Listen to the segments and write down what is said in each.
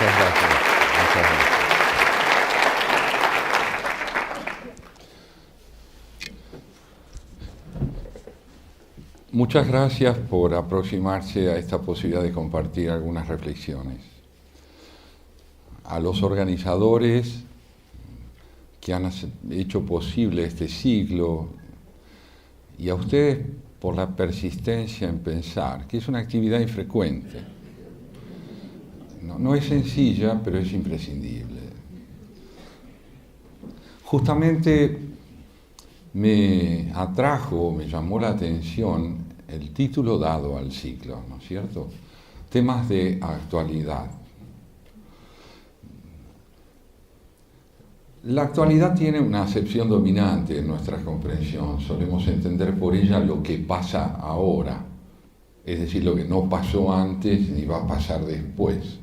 Muchas gracias. Muchas gracias. Muchas gracias por aproximarse a esta posibilidad de compartir algunas reflexiones. A los organizadores que han hecho posible este ciclo y a ustedes por la persistencia en pensar, que es una actividad infrecuente. No es sencilla, pero es imprescindible. Justamente me atrajo, me llamó la atención el título dado al ciclo, ¿no es cierto? Temas de actualidad. La actualidad tiene una acepción dominante en nuestra comprensión. Solemos entender por ella lo que pasa ahora, es decir, lo que no pasó antes ni va a pasar después.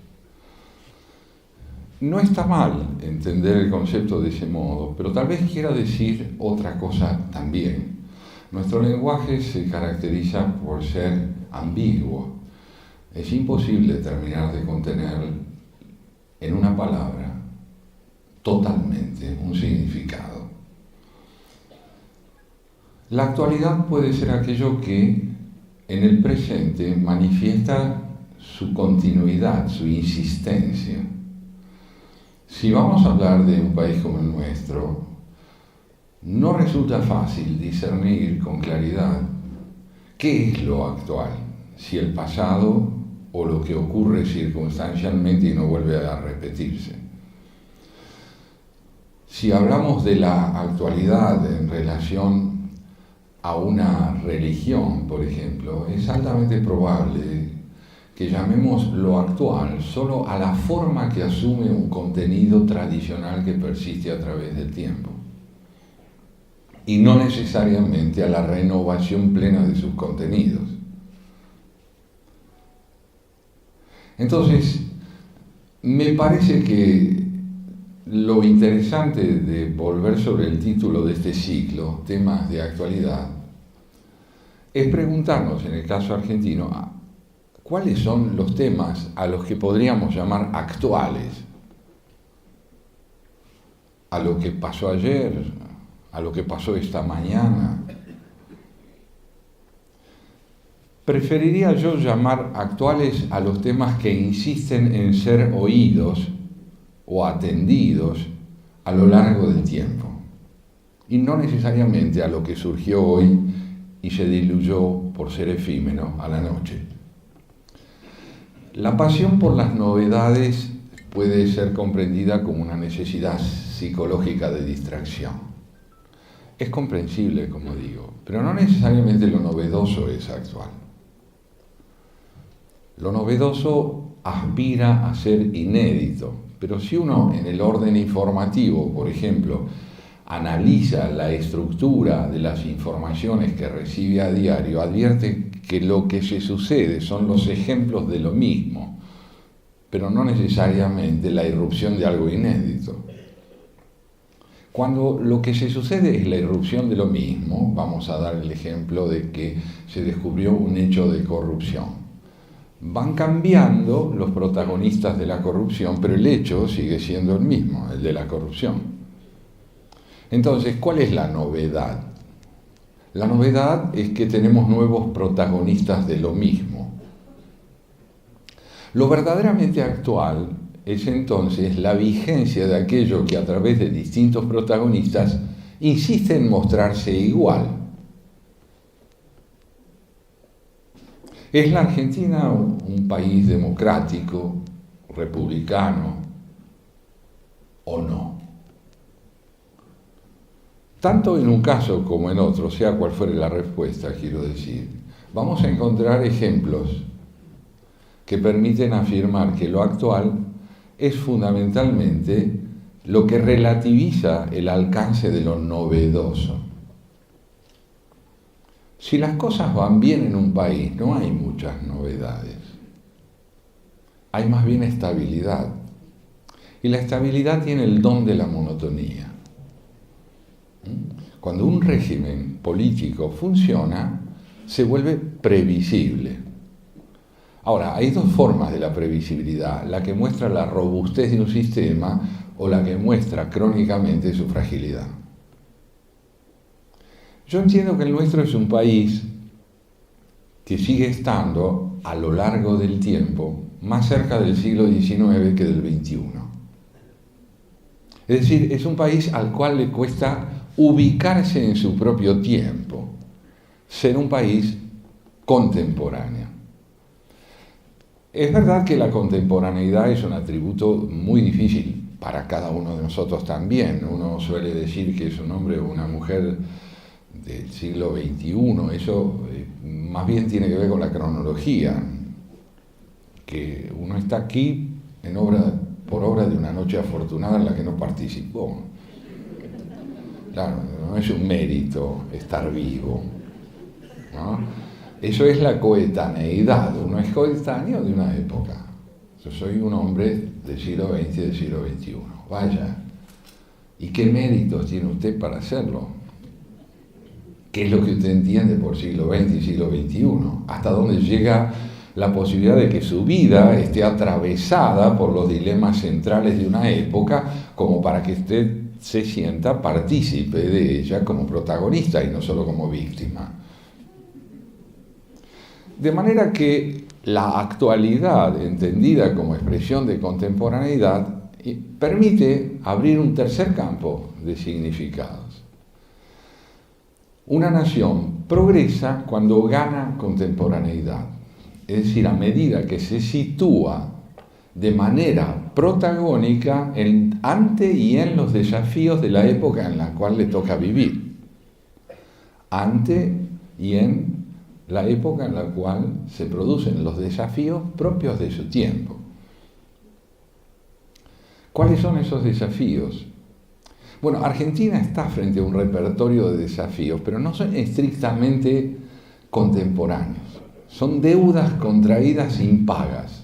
No está mal entender el concepto de ese modo, pero tal vez quiera decir otra cosa también. Nuestro lenguaje se caracteriza por ser ambiguo. Es imposible terminar de contener en una palabra totalmente un significado. La actualidad puede ser aquello que en el presente manifiesta su continuidad, su insistencia. Si vamos a hablar de un país como el nuestro, no resulta fácil discernir con claridad qué es lo actual, si el pasado o lo que ocurre circunstancialmente y no vuelve a repetirse. Si hablamos de la actualidad en relación a una religión, por ejemplo, es altamente probable que llamemos lo actual solo a la forma que asume un contenido tradicional que persiste a través del tiempo, y no necesariamente a la renovación plena de sus contenidos. Entonces, me parece que lo interesante de volver sobre el título de este ciclo, temas de actualidad, es preguntarnos, en el caso argentino, ¿cuáles son los temas a los que podríamos llamar actuales? A lo que pasó ayer, a lo que pasó esta mañana. Preferiría yo llamar actuales a los temas que insisten en ser oídos o atendidos a lo largo del tiempo, y no necesariamente a lo que surgió hoy y se diluyó por ser efímero a la noche. La pasión por las novedades puede ser comprendida como una necesidad psicológica de distracción. Es comprensible, como digo, pero no necesariamente lo novedoso es actual. Lo novedoso aspira a ser inédito, pero si uno en el orden informativo, por ejemplo, analiza la estructura de las informaciones que recibe a diario, advierte que lo que se sucede son los ejemplos de lo mismo, pero no necesariamente la irrupción de algo inédito. Cuando lo que se sucede es la irrupción de lo mismo, vamos a dar el ejemplo de que se descubrió un hecho de corrupción. Van cambiando los protagonistas de la corrupción, pero el hecho sigue siendo el mismo, el de la corrupción. Entonces, ¿cuál es la novedad? La novedad es que tenemos nuevos protagonistas de lo mismo. Lo verdaderamente actual es entonces la vigencia de aquello que a través de distintos protagonistas insiste en mostrarse igual. ¿Es la Argentina un país democrático, republicano o no? Tanto en un caso como en otro, sea cual fuere la respuesta, quiero decir, vamos a encontrar ejemplos que permiten afirmar que lo actual es fundamentalmente lo que relativiza el alcance de lo novedoso. Si las cosas van bien en un país, no hay muchas novedades. Hay más bien estabilidad. Y la estabilidad tiene el don de la monotonía. Cuando un régimen político funciona, se vuelve previsible. Ahora, hay dos formas de la previsibilidad, la que muestra la robustez de un sistema o la que muestra crónicamente su fragilidad. Yo entiendo que el nuestro es un país que sigue estando a lo largo del tiempo más cerca del siglo XIX que del XXI. Es decir, es un país al cual le cuesta ubicarse en su propio tiempo, ser un país contemporáneo. Es verdad que la contemporaneidad es un atributo muy difícil para cada uno de nosotros también. Uno suele decir que es un hombre o una mujer del siglo XXI, eso más bien tiene que ver con la cronología, que uno está aquí por obra de una noche afortunada en la que no participó. Claro, no es un mérito estar vivo, ¿no? Eso es la coetaneidad, uno es coetáneo de una época. Yo soy un hombre del siglo XX y del siglo XXI. Vaya, ¿y qué méritos tiene usted para hacerlo? ¿Qué es lo que usted entiende por siglo XX y siglo XXI? ¿Hasta dónde llega la posibilidad de que su vida esté atravesada por los dilemas centrales de una época como para que usted se sienta partícipe de ella como protagonista y no solo como víctima? De manera que la actualidad, entendida como expresión de contemporaneidad, permite abrir un tercer campo de significados. Una nación progresa cuando gana contemporaneidad, es decir, a medida que se sitúa de manera protagónica ante y en los desafíos de la época en la cual le toca vivir. Ante y en la época en la cual se producen los desafíos propios de su tiempo. ¿Cuáles son esos desafíos? Bueno, Argentina está frente a un repertorio de desafíos, pero no son estrictamente contemporáneos. Son deudas contraídas impagas.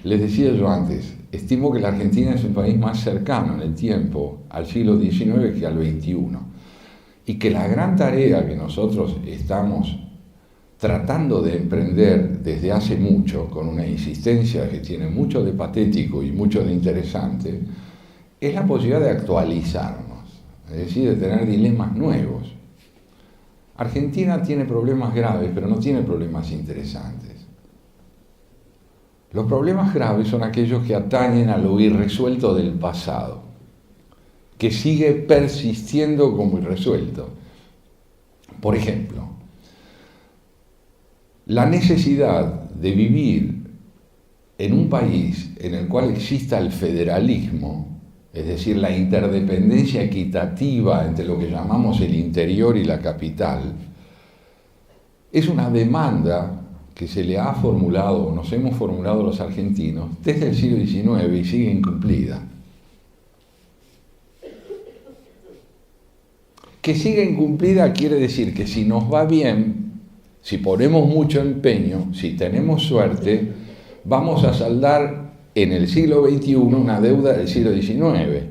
Les decía yo antes, estimo que la Argentina es un país más cercano en el tiempo al siglo XIX que al XXI. Y que la gran tarea que nosotros estamos tratando de emprender desde hace mucho, con una insistencia que tiene mucho de patético y mucho de interesante, es la posibilidad de actualizarnos, es decir, de tener dilemas nuevos. Argentina tiene problemas graves, pero no tiene problemas interesantes. Los problemas graves son aquellos que atañen a lo irresuelto del pasado, que sigue persistiendo como irresuelto. Por ejemplo, la necesidad de vivir en un país en el cual exista el federalismo, es decir, la interdependencia equitativa entre lo que llamamos el interior y la capital, es una demanda que se le ha formulado, o nos hemos formulado los argentinos, desde el siglo XIX y sigue incumplida. Que siga incumplida quiere decir que si nos va bien, si ponemos mucho empeño, si tenemos suerte, vamos a saldar en el siglo XXI una deuda del siglo XIX.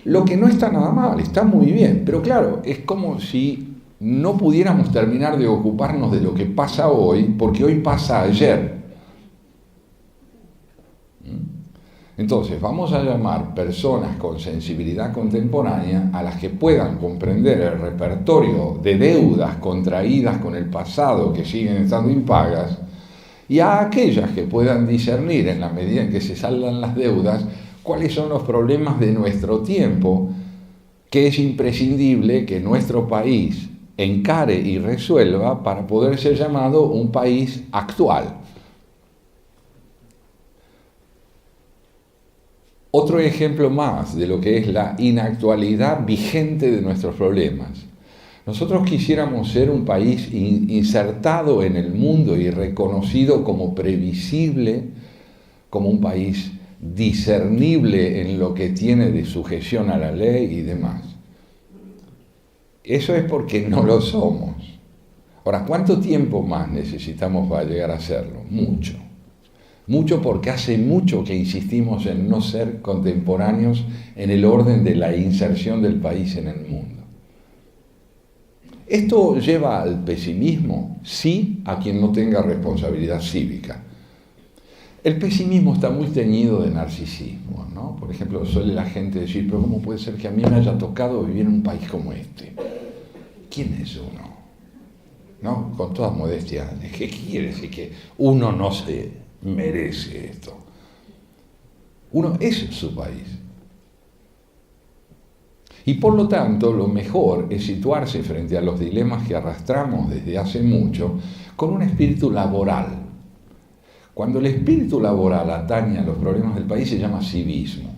Lo que no está nada mal, está muy bien, pero claro, es como si no pudiéramos terminar de ocuparnos de lo que pasa hoy, porque hoy pasa ayer. Entonces, vamos a llamar personas con sensibilidad contemporánea a las que puedan comprender el repertorio de deudas contraídas con el pasado que siguen estando impagas, y a aquellas que puedan discernir, en la medida en que se saldan las deudas, cuáles son los problemas de nuestro tiempo, que es imprescindible que nuestro país encare y resuelva para poder ser llamado un país actual. Otro ejemplo más de lo que es la inactualidad vigente de nuestros problemas. Nosotros quisiéramos ser un país insertado en el mundo y reconocido como previsible, como un país discernible en lo que tiene de sujeción a la ley y demás. Eso es porque no lo somos. Ahora, ¿cuánto tiempo más necesitamos para llegar a serlo? Mucho. Mucho, porque hace mucho que insistimos en no ser contemporáneos en el orden de la inserción del país en el mundo. ¿Esto lleva al pesimismo? Sí, a quien no tenga responsabilidad cívica. El pesimismo está muy teñido de narcisismo, ¿no? Por ejemplo, suele la gente decir, pero ¿cómo puede ser que a mí me haya tocado vivir en un país como este? ¿Quién es uno? ¿No? Con toda modestia, ¿qué quiere decir que uno no se merece esto? Uno es su país. Y por lo tanto, lo mejor es situarse frente a los dilemas que arrastramos desde hace mucho con un espíritu laboral. Cuando el espíritu laboral atañe a los problemas del país se llama civismo.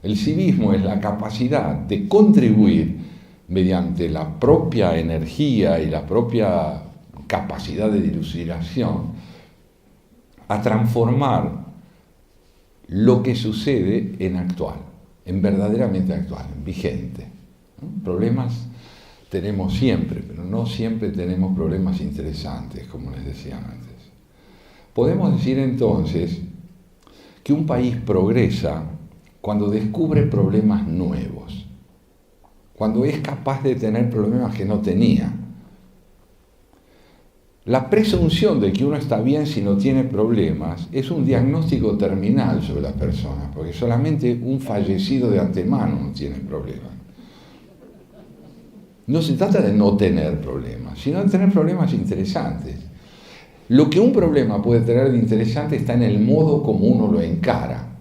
El civismo es la capacidad de contribuir mediante la propia energía y la propia capacidad de dilucidación a transformar lo que sucede en actual, en verdaderamente actual, en vigente. Problemas tenemos siempre, pero no siempre tenemos problemas interesantes, como les decía antes. Podemos decir entonces que un país progresa cuando descubre problemas nuevos, cuando es capaz de tener problemas que no tenía. La presunción de que uno está bien si no tiene problemas es un diagnóstico terminal sobre la persona, porque solamente un fallecido de antemano no tiene problemas. No se trata de no tener problemas, sino de tener problemas interesantes. Lo que un problema puede tener de interesante está en el modo como uno lo encara.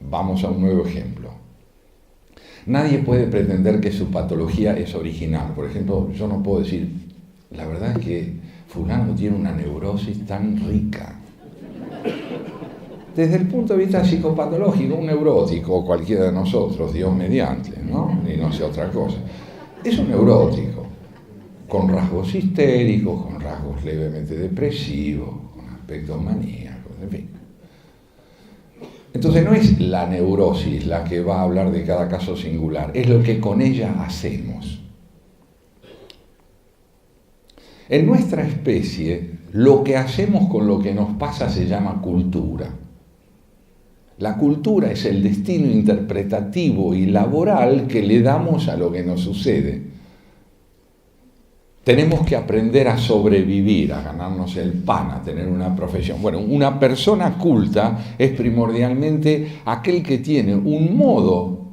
Vamos a un nuevo ejemplo. Nadie puede pretender que su patología es original. Por ejemplo, yo no puedo decir, la verdad es que fulano tiene una neurosis tan rica. Desde el punto de vista psicopatológico, un neurótico, cualquiera de nosotros, Dios mediante, ¿no? Y no sé otra cosa. Es un neurótico, con rasgos histéricos, con rasgos levemente depresivos, con aspectos maníacos, en fin. Entonces no es la neurosis la que va a hablar de cada caso singular, es lo que con ella hacemos. En nuestra especie, lo que hacemos con lo que nos pasa se llama cultura. La cultura es el destino interpretativo y laboral que le damos a lo que nos sucede. Tenemos que aprender a sobrevivir, a ganarnos el pan, a tener una profesión. Bueno, una persona culta es primordialmente aquel que tiene un modo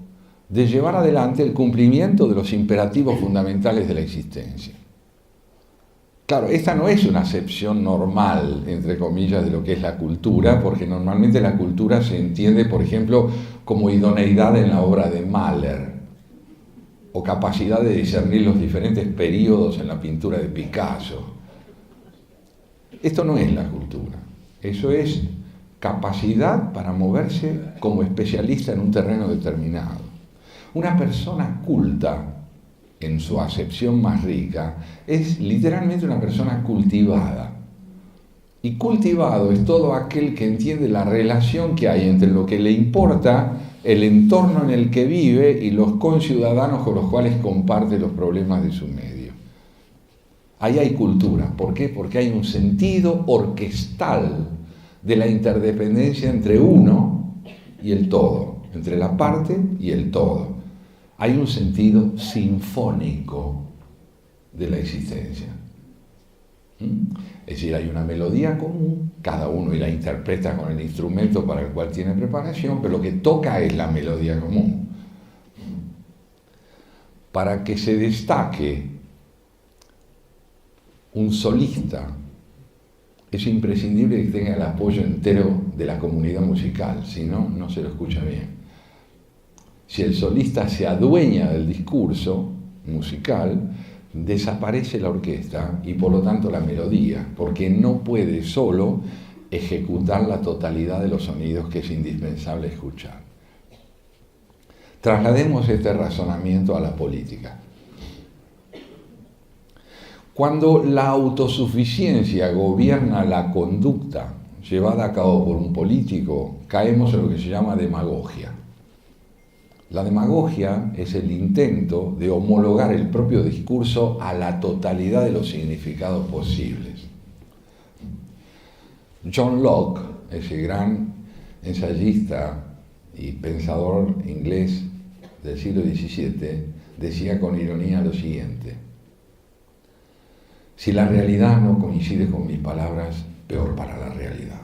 de llevar adelante el cumplimiento de los imperativos fundamentales de la existencia. Claro, esta no es una acepción normal, entre comillas, de lo que es la cultura, porque normalmente la cultura se entiende, por ejemplo, como idoneidad en la obra de Mahler, o capacidad de discernir los diferentes períodos en la pintura de Picasso. Esto no es la cultura, eso es capacidad para moverse como especialista en un terreno determinado. Una persona culta, en su acepción más rica, es literalmente una persona cultivada. Y cultivado es todo aquel que entiende la relación que hay entre lo que le importa, el entorno en el que vive y los conciudadanos con los cuales comparte los problemas de su medio. Ahí hay cultura. ¿Por qué? Porque hay un sentido orquestal de la interdependencia entre uno y el todo, entre la parte y el todo. Hay un sentido sinfónico de la existencia. Es decir, hay una melodía común, cada uno la interpreta con el instrumento para el cual tiene preparación, pero lo que toca es la melodía común. Para que se destaque un solista, es imprescindible que tenga el apoyo entero de la comunidad musical, si no, no se lo escucha bien. Si el solista se adueña del discurso musical, desaparece la orquesta y por lo tanto la melodía, porque no puede solo ejecutar la totalidad de los sonidos que es indispensable escuchar. Traslademos este razonamiento a la política. Cuando la autosuficiencia gobierna la conducta llevada a cabo por un político, caemos en lo que se llama demagogia. La demagogia es el intento de homologar el propio discurso a la totalidad de los significados posibles. John Locke, ese gran ensayista y pensador inglés del siglo XVII, decía con ironía lo siguiente: Si la realidad no coincide con mis palabras, peor para la realidad.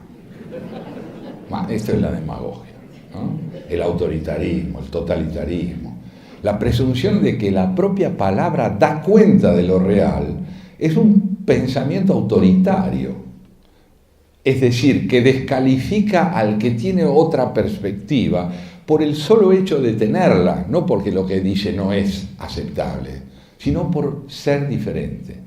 Esto es la demagogia, ¿no? El autoritarismo, el totalitarismo. La presunción de que la propia palabra da cuenta de lo real es un pensamiento autoritario. Es decir, que descalifica al que tiene otra perspectiva por el solo hecho de tenerla, no porque lo que dice no es aceptable, sino por ser diferente.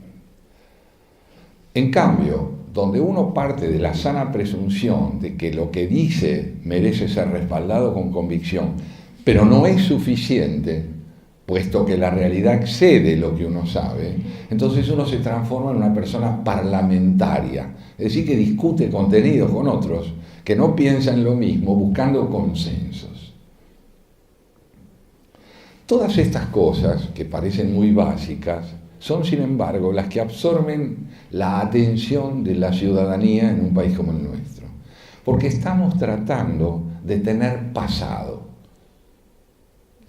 En cambio, donde uno parte de la sana presunción de que lo que dice merece ser respaldado con convicción, pero no es suficiente, puesto que la realidad excede lo que uno sabe, entonces uno se transforma en una persona parlamentaria, es decir, que discute contenidos con otros, que no piensan lo mismo, buscando consensos. Todas estas cosas, que parecen muy básicas, son, sin embargo, las que absorben la atención de la ciudadanía en un país como el nuestro, porque estamos tratando de tener pasado.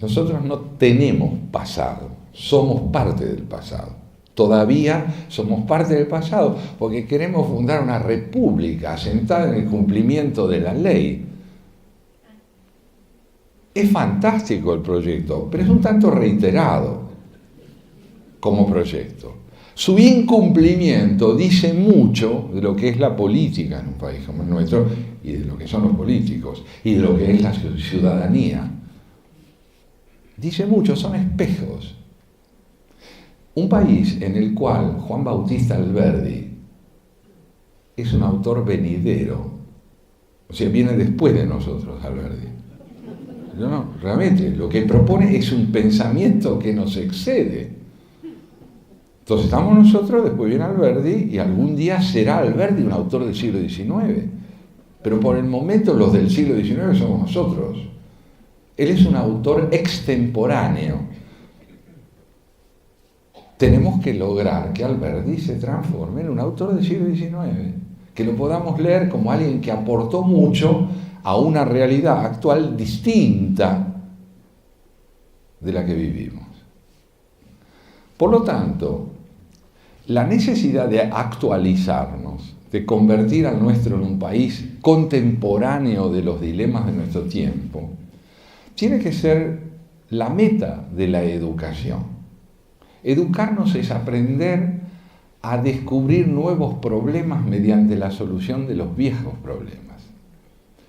Nosotros no tenemos pasado, somos parte del pasado. Todavía somos parte del pasado porque queremos fundar una república asentada en el cumplimiento de la ley. Es fantástico el proyecto, pero es un tanto reiterado como proyecto. Su incumplimiento dice mucho de lo que es la política en un país como el nuestro y de lo que son los políticos y de lo que es la ciudadanía. Dice mucho, son espejos. Un país en el cual Juan Bautista Alberdi es un autor venidero, o sea, viene después de nosotros Alberdi. No, realmente lo que propone es un pensamiento que nos excede. Entonces estamos nosotros, después viene Alberdi y algún día será Alberdi un autor del siglo XIX. Pero por el momento los del siglo XIX somos nosotros. Él es un autor extemporáneo. Tenemos que lograr que Alberdi se transforme en un autor del siglo XIX, que lo podamos leer como alguien que aportó mucho a una realidad actual distinta de la que vivimos. Por lo tanto, la necesidad de actualizarnos, de convertir al nuestro en un país contemporáneo de los dilemas de nuestro tiempo, tiene que ser la meta de la educación. Educarnos es aprender a descubrir nuevos problemas mediante la solución de los viejos problemas.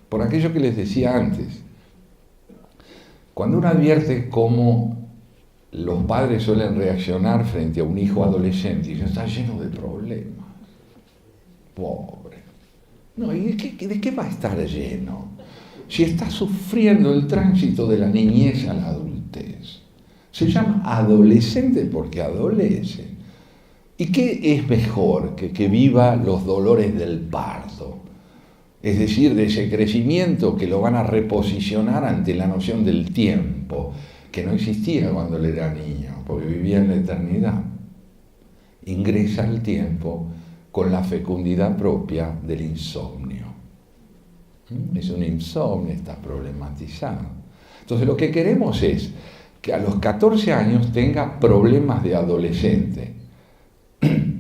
Por aquello que les decía antes, cuando uno advierte cómo los padres suelen reaccionar frente a un hijo adolescente y dicen, está lleno de problemas, pobre. No, ¿y de qué va a estar lleno? Si está sufriendo el tránsito de la niñez a la adultez. Se llama adolescente porque adolece. ¿Y qué es mejor que viva los dolores del parto? Es decir, de ese crecimiento que lo van a reposicionar ante la noción del tiempo, que no existía cuando él era niño, porque vivía en la eternidad. Ingresa al tiempo con la fecundidad propia del insomnio. Es un insomnio, está problematizado. Entonces lo que queremos es que a los 14 años tenga problemas de adolescente,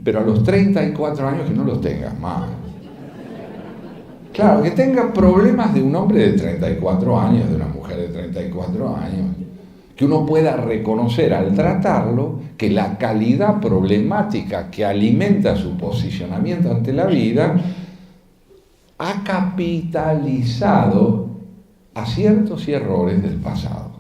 pero a los 34 años que no los tenga más. Claro, que tenga problemas de un hombre de 34 años, de una mujer de 34 años, que uno pueda reconocer al tratarlo que la calidad problemática que alimenta su posicionamiento ante la vida ha capitalizado aciertos y errores del pasado.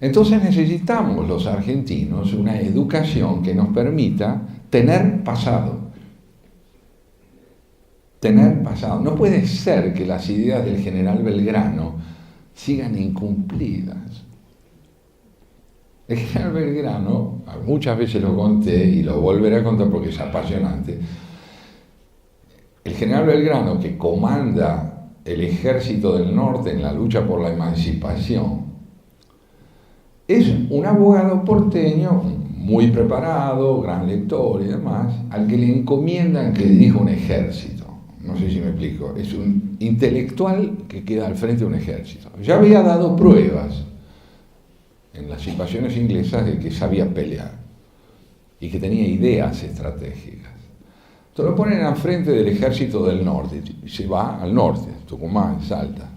Entonces necesitamos los argentinos una educación que nos permita tener pasado. Tener pasado. No puede ser que las ideas del general Belgrano sigan incumplidas. El general Belgrano, muchas veces lo conté y lo volveré a contar porque es apasionante. El general Belgrano, que comanda el ejército del norte en la lucha por la emancipación, es un abogado porteño muy preparado, gran lector y demás, al que le encomiendan que dirija un ejército. No sé si me explico. Es un intelectual que queda al frente de un ejército. Ya había dado pruebas en las invasiones inglesas de que sabía pelear. y que tenía ideas estratégicas. Entonces lo ponen al frente del ejército del norte y se va al norte, Tucumán, Salta.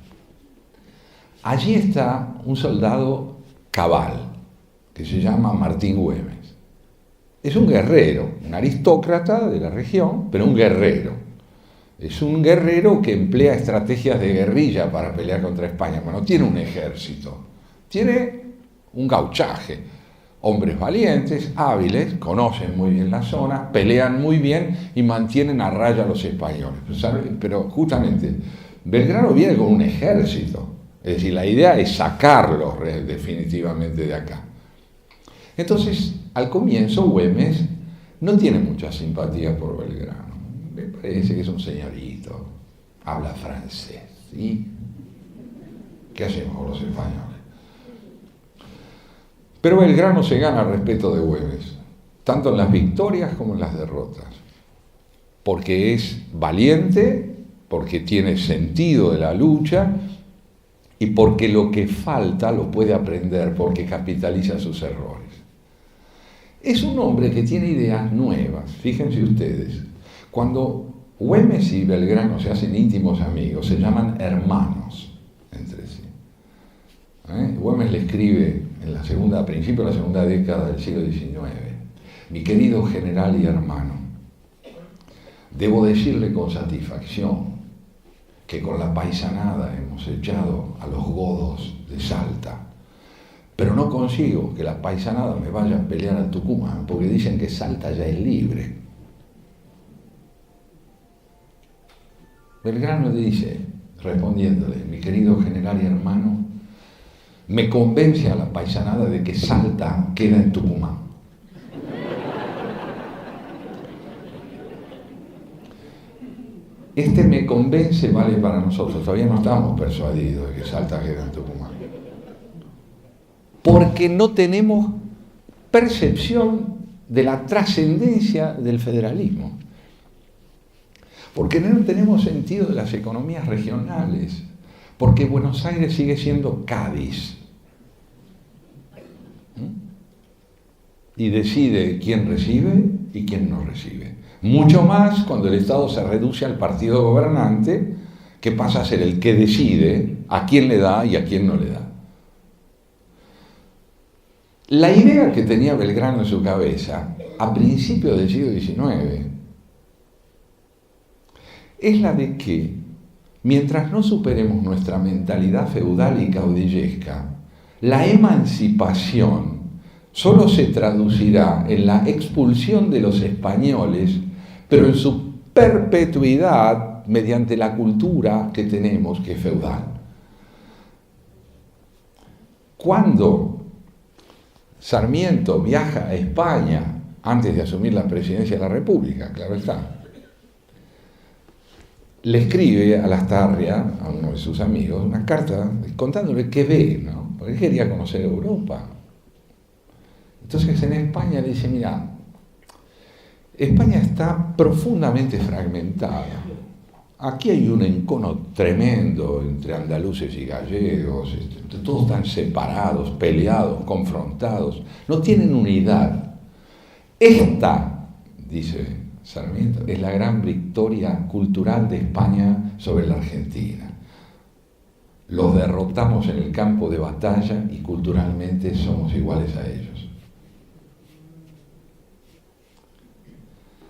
Allí está un soldado cabal que se llama Martín Güemes. Es un guerrero, un aristócrata de la región, pero un guerrero. Es un guerrero que emplea estrategias de guerrilla para pelear contra España, pero no tiene un ejército, tiene un gauchaje. Hombres valientes, hábiles, conocen muy bien la zona, pelean muy bien y mantienen a raya a los españoles. Pero justamente, Belgrano viene con un ejército, es decir, la idea es sacarlos definitivamente de acá. Entonces, al comienzo, Güemes no tiene mucha simpatía por Belgrano. Me parece que es un señorito, habla francés, ¿sí? ¿Qué hacemos con los españoles? Pero Belgrano se gana el respeto de Güemes, tanto en las victorias como en las derrotas, porque es valiente, porque tiene sentido de la lucha y porque lo que falta lo puede aprender, porque capitaliza sus errores. Es un hombre que tiene ideas nuevas, fíjense ustedes. Cuando Güemes y Belgrano se hacen íntimos amigos, se llaman hermanos entre sí. Güemes le escribe a principios de la segunda década del siglo XIX: mi querido general y hermano, debo decirle con satisfacción que con la paisanada hemos echado a los godos de Salta. Pero no consigo que la paisanada me vaya a pelear a Tucumán, porque dicen que Salta ya es libre. Belgrano le dice, respondiéndole: mi querido general y hermano, me convence a la paisanada de que Salta queda en Tucumán. Este me convence vale para nosotros, todavía no estamos persuadidos de que Salta queda en Tucumán. Porque no tenemos percepción de la trascendencia del federalismo. Porque no tenemos sentido de las economías regionales. Porque Buenos Aires sigue siendo Cádiz. Y decide quién recibe y quién no recibe. Mucho más cuando el Estado se reduce al partido gobernante, que pasa a ser el que decide a quién le da y a quién no le da. La idea que tenía Belgrano en su cabeza a principios del siglo XIX es la de que, mientras no superemos nuestra mentalidad feudal y caudillesca, la emancipación solo se traducirá en la expulsión de los españoles, pero en su perpetuidad mediante la cultura que tenemos, que es feudal. Cuando Sarmiento viaja a España antes de asumir la presidencia de la República, claro está, le escribe a Lastarria, a uno de sus amigos, una carta contándole qué ve, ¿no? Porque él quería conocer Europa. Entonces en España le dice: mira, España está profundamente fragmentada. Aquí hay un encono tremendo entre andaluces y gallegos, todos están separados, peleados, confrontados, no tienen unidad. Esta, dice Sarmiento, es la gran victoria cultural de España sobre la Argentina. Los derrotamos en el campo de batalla y culturalmente somos iguales a ellos.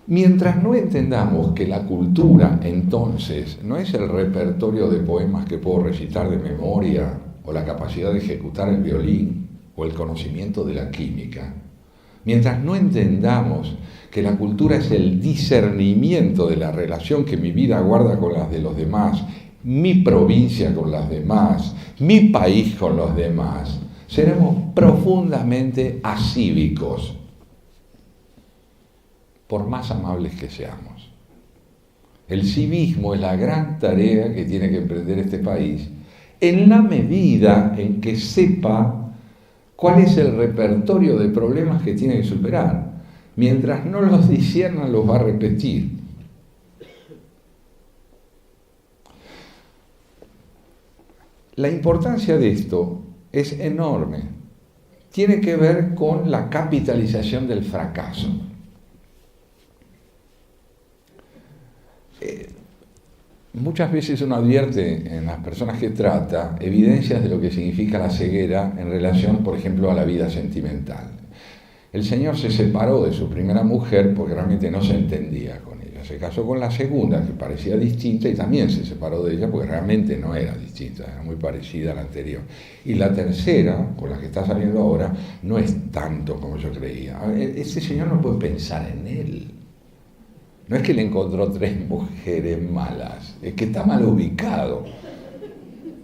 Mientras no entendamos que la cultura, entonces, no es el repertorio de poemas que puedo recitar de memoria, o la capacidad de ejecutar el violín, o el conocimiento de la química, mientras no entendamos que la cultura es el discernimiento de la relación que mi vida guarda con las de los demás, mi provincia con las demás, mi país con los demás, seremos profundamente acívicos, por más amables que seamos. El civismo es la gran tarea que tiene que emprender este país, en la medida en que sepa cuál es el repertorio de problemas que tiene que superar. Mientras no los discierna, los va a repetir. La importancia de esto es enorme. tiene que ver con la capitalización del fracaso. Muchas veces uno advierte en las personas que trata evidencias de lo que significa la ceguera en relación, por ejemplo, a la vida sentimental. El señor se separó de su primera mujer porque realmente no se entendía con ella. Se casó con la segunda, que parecía distinta, y también se separó de ella porque realmente no era distinta, era muy parecida a la anterior. Y la tercera, con la que está saliendo ahora, no es tanto como yo creía. Ese señor no puede pensar en él. No es que le encontró 3 mujeres malas, es que está mal ubicado.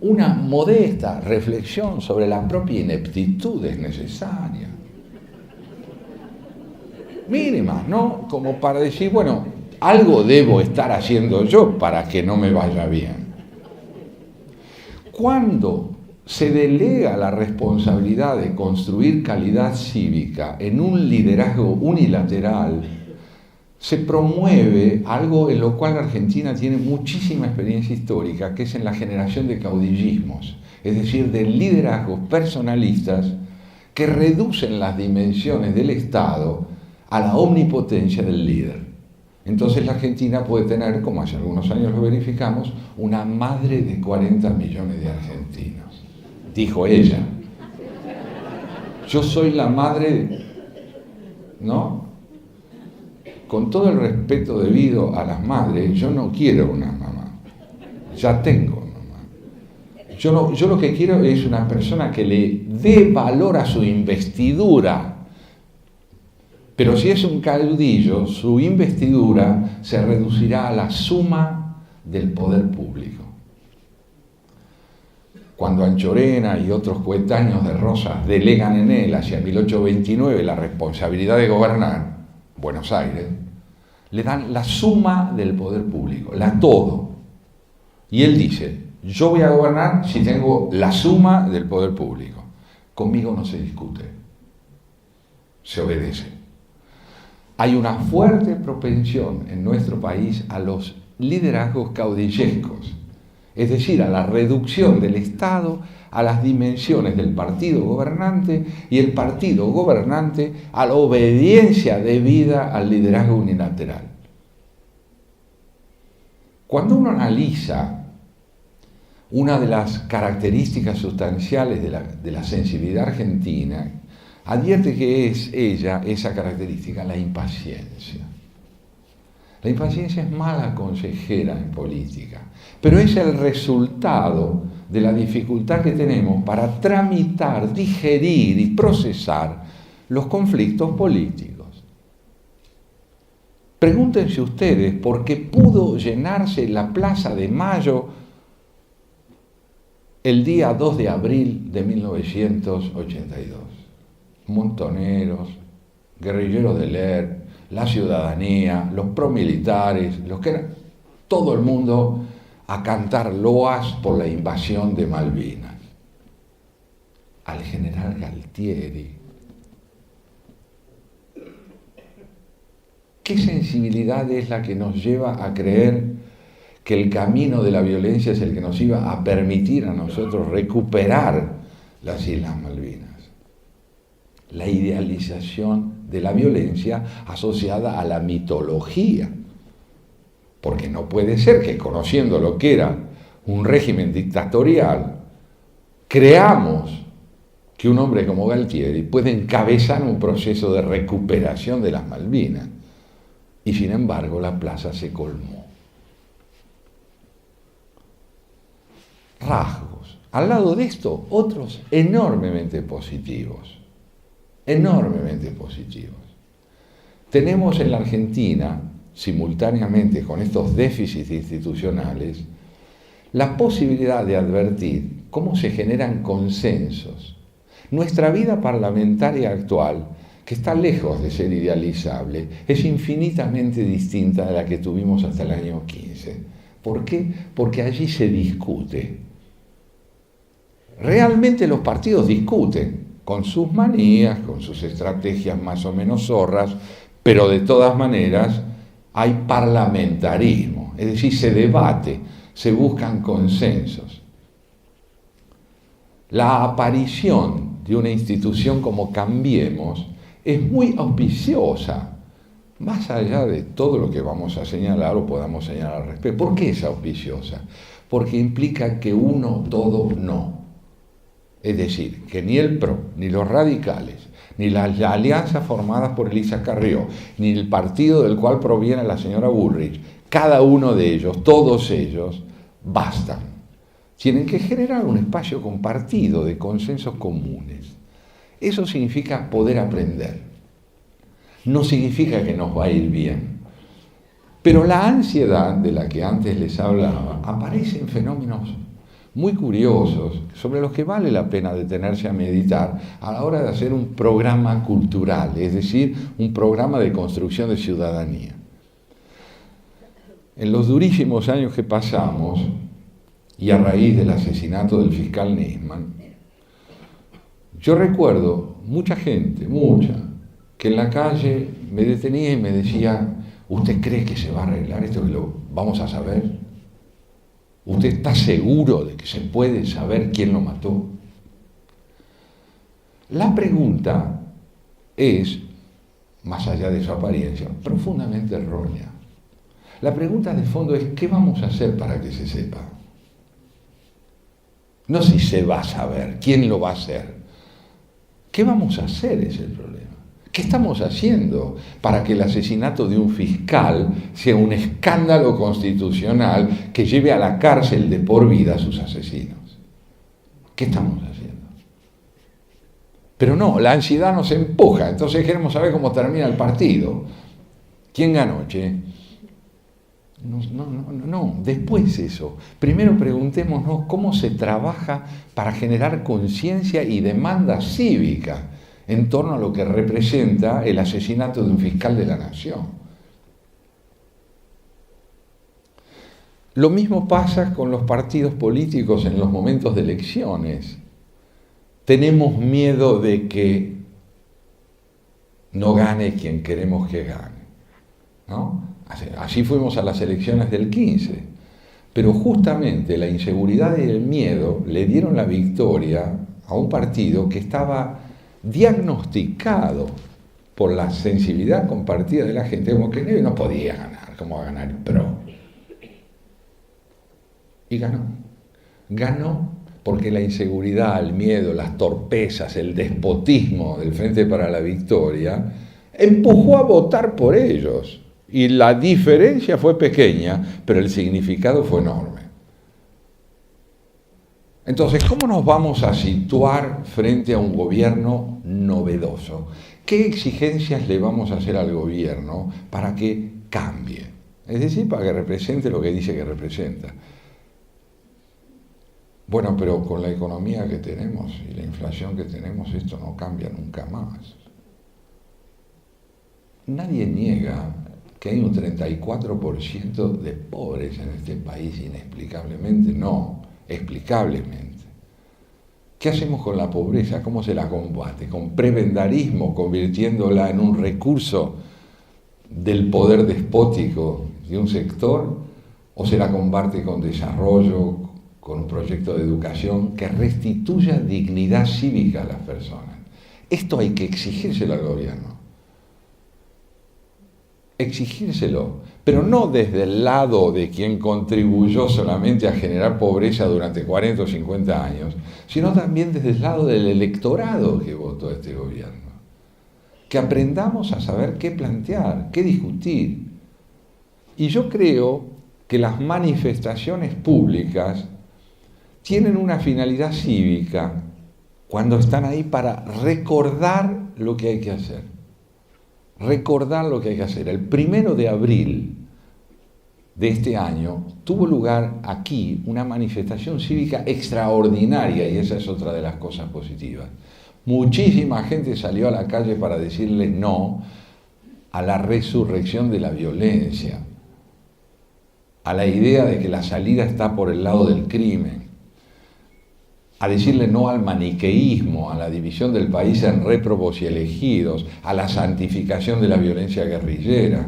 Una modesta reflexión sobre la propia ineptitud es necesaria. Mínima, ¿no? Como para decir, bueno, algo debo estar haciendo yo para que no me vaya bien. Cuando se delega la responsabilidad de construir calidad cívica en un liderazgo unilateral, se promueve algo en lo cual Argentina tiene muchísima experiencia histórica, que es en la generación de caudillismos, es decir, de liderazgos personalistas que reducen las dimensiones del Estado a la omnipotencia del líder. Entonces la Argentina puede tener, como hace algunos años lo verificamos, una madre de 40 millones de argentinos. Dijo ella. Yo soy la madre, ¿no? Con todo el respeto debido a las madres, yo no quiero una mamá. Ya tengo mamá. Yo lo que quiero es una persona que le dé valor a su investidura. Pero si es un caudillo, su investidura se reducirá a la suma del poder público. Cuando Anchorena y otros coetáneos de Rosas delegan en él hacia 1829 la responsabilidad de gobernar Buenos Aires, le dan la suma del poder público, la todo. Y él dice, yo voy a gobernar si tengo la suma del poder público. Conmigo no se discute, se obedece. Hay una fuerte propensión en nuestro país a los liderazgos caudillescos, es decir, a la reducción del Estado a las dimensiones del partido gobernante y el partido gobernante a la obediencia debida al liderazgo unilateral. Cuando uno analiza una de las características sustanciales de la sensibilidad argentina, advierte que es esa característica, la impaciencia. La impaciencia es mala consejera en política, pero es el resultado de la dificultad que tenemos para tramitar, digerir y procesar los conflictos políticos. Pregúntense ustedes por qué pudo llenarse la Plaza de Mayo el día 2 de abril de 1982. Montoneros, guerrilleros del ERP, la ciudadanía, los promilitares, los que eran, todo el mundo a cantar loas por la invasión de Malvinas. Al general Galtieri. ¿Qué sensibilidad es la que nos lleva a creer que el camino de la violencia es el que nos iba a permitir a nosotros recuperar las Islas Malvinas? La idealización de la violencia asociada a la mitología. Porque no puede ser que, conociendo lo que era un régimen dictatorial, creamos que un hombre como Galtieri puede encabezar un proceso de recuperación de las Malvinas. Y sin embargo la plaza se colmó. Rasgos. Al lado de esto, otros enormemente positivos. Enormemente positivos. Tenemos en la Argentina, simultáneamente con estos déficits institucionales, la posibilidad de advertir cómo se generan consensos. Nuestra vida parlamentaria actual, que está lejos de ser idealizable, es infinitamente distinta de la que tuvimos hasta el año 15. ¿Por qué? Porque allí se discute. Realmente los partidos discuten, con sus manías, con sus estrategias más o menos zorras, pero de todas maneras hay parlamentarismo, es decir, se debate, se buscan consensos. La aparición de una institución como Cambiemos es muy auspiciosa, más allá de todo lo que vamos a señalar o podamos señalar al respecto. ¿Por qué es auspiciosa? Porque implica que uno, todo, no. Es decir, que ni el PRO, ni los radicales, ni las alianzas formadas por Elisa Carrió, ni el partido del cual proviene la señora Bullrich, cada uno de ellos, todos ellos, bastan. Tienen que generar un espacio compartido de consensos comunes. Eso significa poder aprender. No significa que nos va a ir bien. Pero la ansiedad de la que antes les hablaba aparece en fenómenos muy curiosos sobre los que vale la pena detenerse a meditar a la hora de hacer un programa cultural, es decir, un programa de construcción de ciudadanía. En los durísimos años que pasamos, y a raíz del asesinato del fiscal Nisman, yo recuerdo mucha gente, que en la calle me detenía y me decía: ¿usted cree que se va a arreglar esto que lo vamos a saber? ¿Usted está seguro de que se puede saber quién lo mató? La pregunta es, más allá de su apariencia, profundamente errónea. La pregunta de fondo es: ¿qué vamos a hacer para que se sepa? No si se va a saber, ¿quién lo va a hacer? ¿Qué vamos a hacer? Es el problema. ¿Qué estamos haciendo para que el asesinato de un fiscal sea un escándalo constitucional que lleve a la cárcel de por vida a sus asesinos? ¿Qué estamos haciendo? Pero no, la ansiedad nos empuja, entonces queremos saber cómo termina el partido. ¿Quién ganó, che? No, después eso. Primero preguntémonos cómo se trabaja para generar conciencia y demanda cívica en torno a lo que representa el asesinato de un fiscal de la nación. Lo mismo pasa con los partidos políticos en los momentos de elecciones. Tenemos miedo de que no gane quien queremos que gane, ¿no? Así fuimos a las elecciones del 15, pero justamente la inseguridad y el miedo le dieron la victoria a un partido que estaba diagnosticado por la sensibilidad compartida de la gente como que no podía ganar, como va a ganar el PRO. Y ganó porque la inseguridad, el miedo, las torpezas, el despotismo del Frente para la Victoria empujó a votar por ellos. Y la diferencia fue pequeña, pero el significado fue enorme. Entonces, ¿cómo nos vamos a situar frente a un gobierno novedoso? ¿Qué exigencias le vamos a hacer al gobierno para que cambie? Es decir, para que represente lo que dice que representa. Bueno, pero con la economía que tenemos y la inflación que tenemos, esto no cambia nunca más. Nadie niega que hay un 34% de pobres en este país, inexplicablemente, no, explicablemente. ¿Qué hacemos con la pobreza? ¿Cómo se la combate? ¿Con prebendarismo, convirtiéndola en un recurso del poder despótico de un sector? ¿O se la combate con desarrollo, con un proyecto de educación que restituya dignidad cívica a las personas? Esto hay que exigírselo al gobierno. Exigírselo, pero no desde el lado de quien contribuyó solamente a generar pobreza durante 40 o 50 años, sino también desde el lado del electorado que votó a este gobierno. Que aprendamos a saber qué plantear, qué discutir. Y yo creo que las manifestaciones públicas tienen una finalidad cívica cuando están ahí para recordar lo que hay que hacer. Recordar lo que hay que hacer. El 1 de abril de este año tuvo lugar aquí una manifestación cívica extraordinaria, y esa es otra de las cosas positivas. Muchísima gente salió a la calle para decirle no a la resurrección de la violencia, a la idea de que la salida está por el lado del crimen, a decirle no al maniqueísmo, a la división del país en réprobos y elegidos, a la santificación de la violencia guerrillera.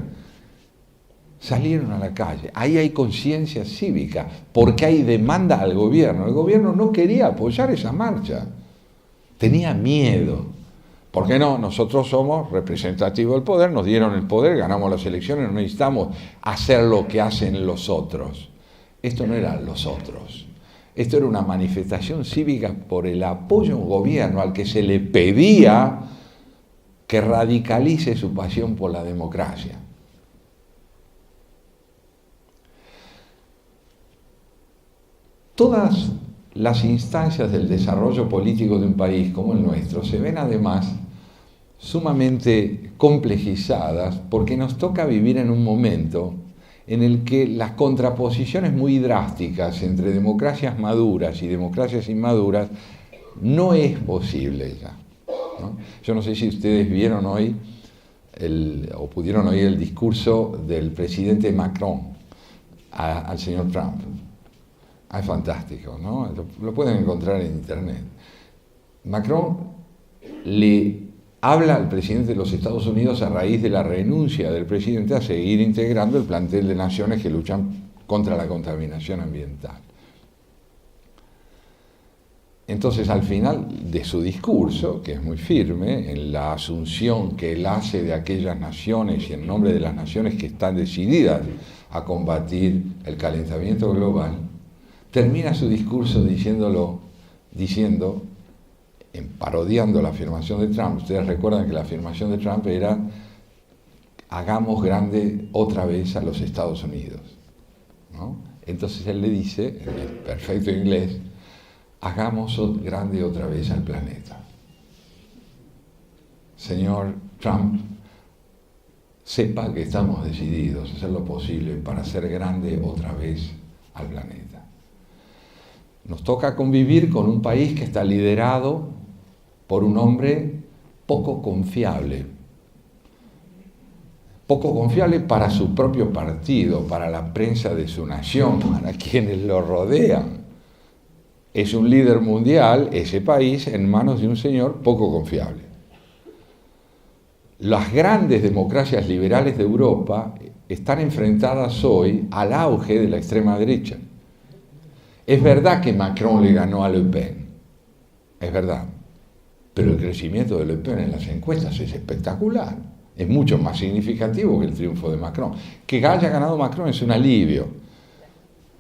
Salieron a la calle. Ahí hay conciencia cívica, porque hay demanda al gobierno. El gobierno no quería apoyar esa marcha. tenía miedo. ¿Por qué no? Nosotros somos representativos del poder, nos dieron el poder, ganamos las elecciones, no necesitamos hacer lo que hacen los otros. Esto no eran los otros. Esto era una manifestación cívica por el apoyo a un gobierno al que se le pedía que radicalice su pasión por la democracia. Todas las instancias del desarrollo político de un país como el nuestro se ven además sumamente complejizadas porque nos toca vivir en un momento en el que las contraposiciones muy drásticas entre democracias maduras y democracias inmaduras no es posible ya, ¿no? Yo no sé si ustedes vieron hoy o pudieron oír el discurso del presidente Macron al señor Trump. Es fantástico, ¿no? Lo pueden encontrar en internet. Macron le habla al presidente de los Estados Unidos a raíz de la renuncia del presidente a seguir integrando el plantel de naciones que luchan contra la contaminación ambiental. Entonces, al final de su discurso, que es muy firme, en la asunción que él hace de aquellas naciones y en nombre de las naciones que están decididas a combatir el calentamiento global, termina su discurso parodiando la afirmación de Trump. Ustedes recuerdan que la afirmación de Trump era: hagamos grande otra vez a los Estados Unidos, ¿no? Entonces él le dice, en el perfecto inglés, hagamos grande otra vez al planeta. Señor Trump, sepa que estamos decididos a hacer lo posible para hacer grande otra vez al planeta. Nos toca convivir con un país que está liderado por un hombre poco confiable para su propio partido, para la prensa de su nación, para quienes lo rodean. Es un líder mundial, ese país, en manos de un señor poco confiable. Las grandes democracias liberales de Europa están enfrentadas hoy al auge de la extrema derecha. Es verdad que Macron le ganó a Le Pen, es verdad, pero el crecimiento de Le Pen en las encuestas es espectacular, es mucho más significativo que el triunfo de Macron. Que haya ganado Macron es un alivio,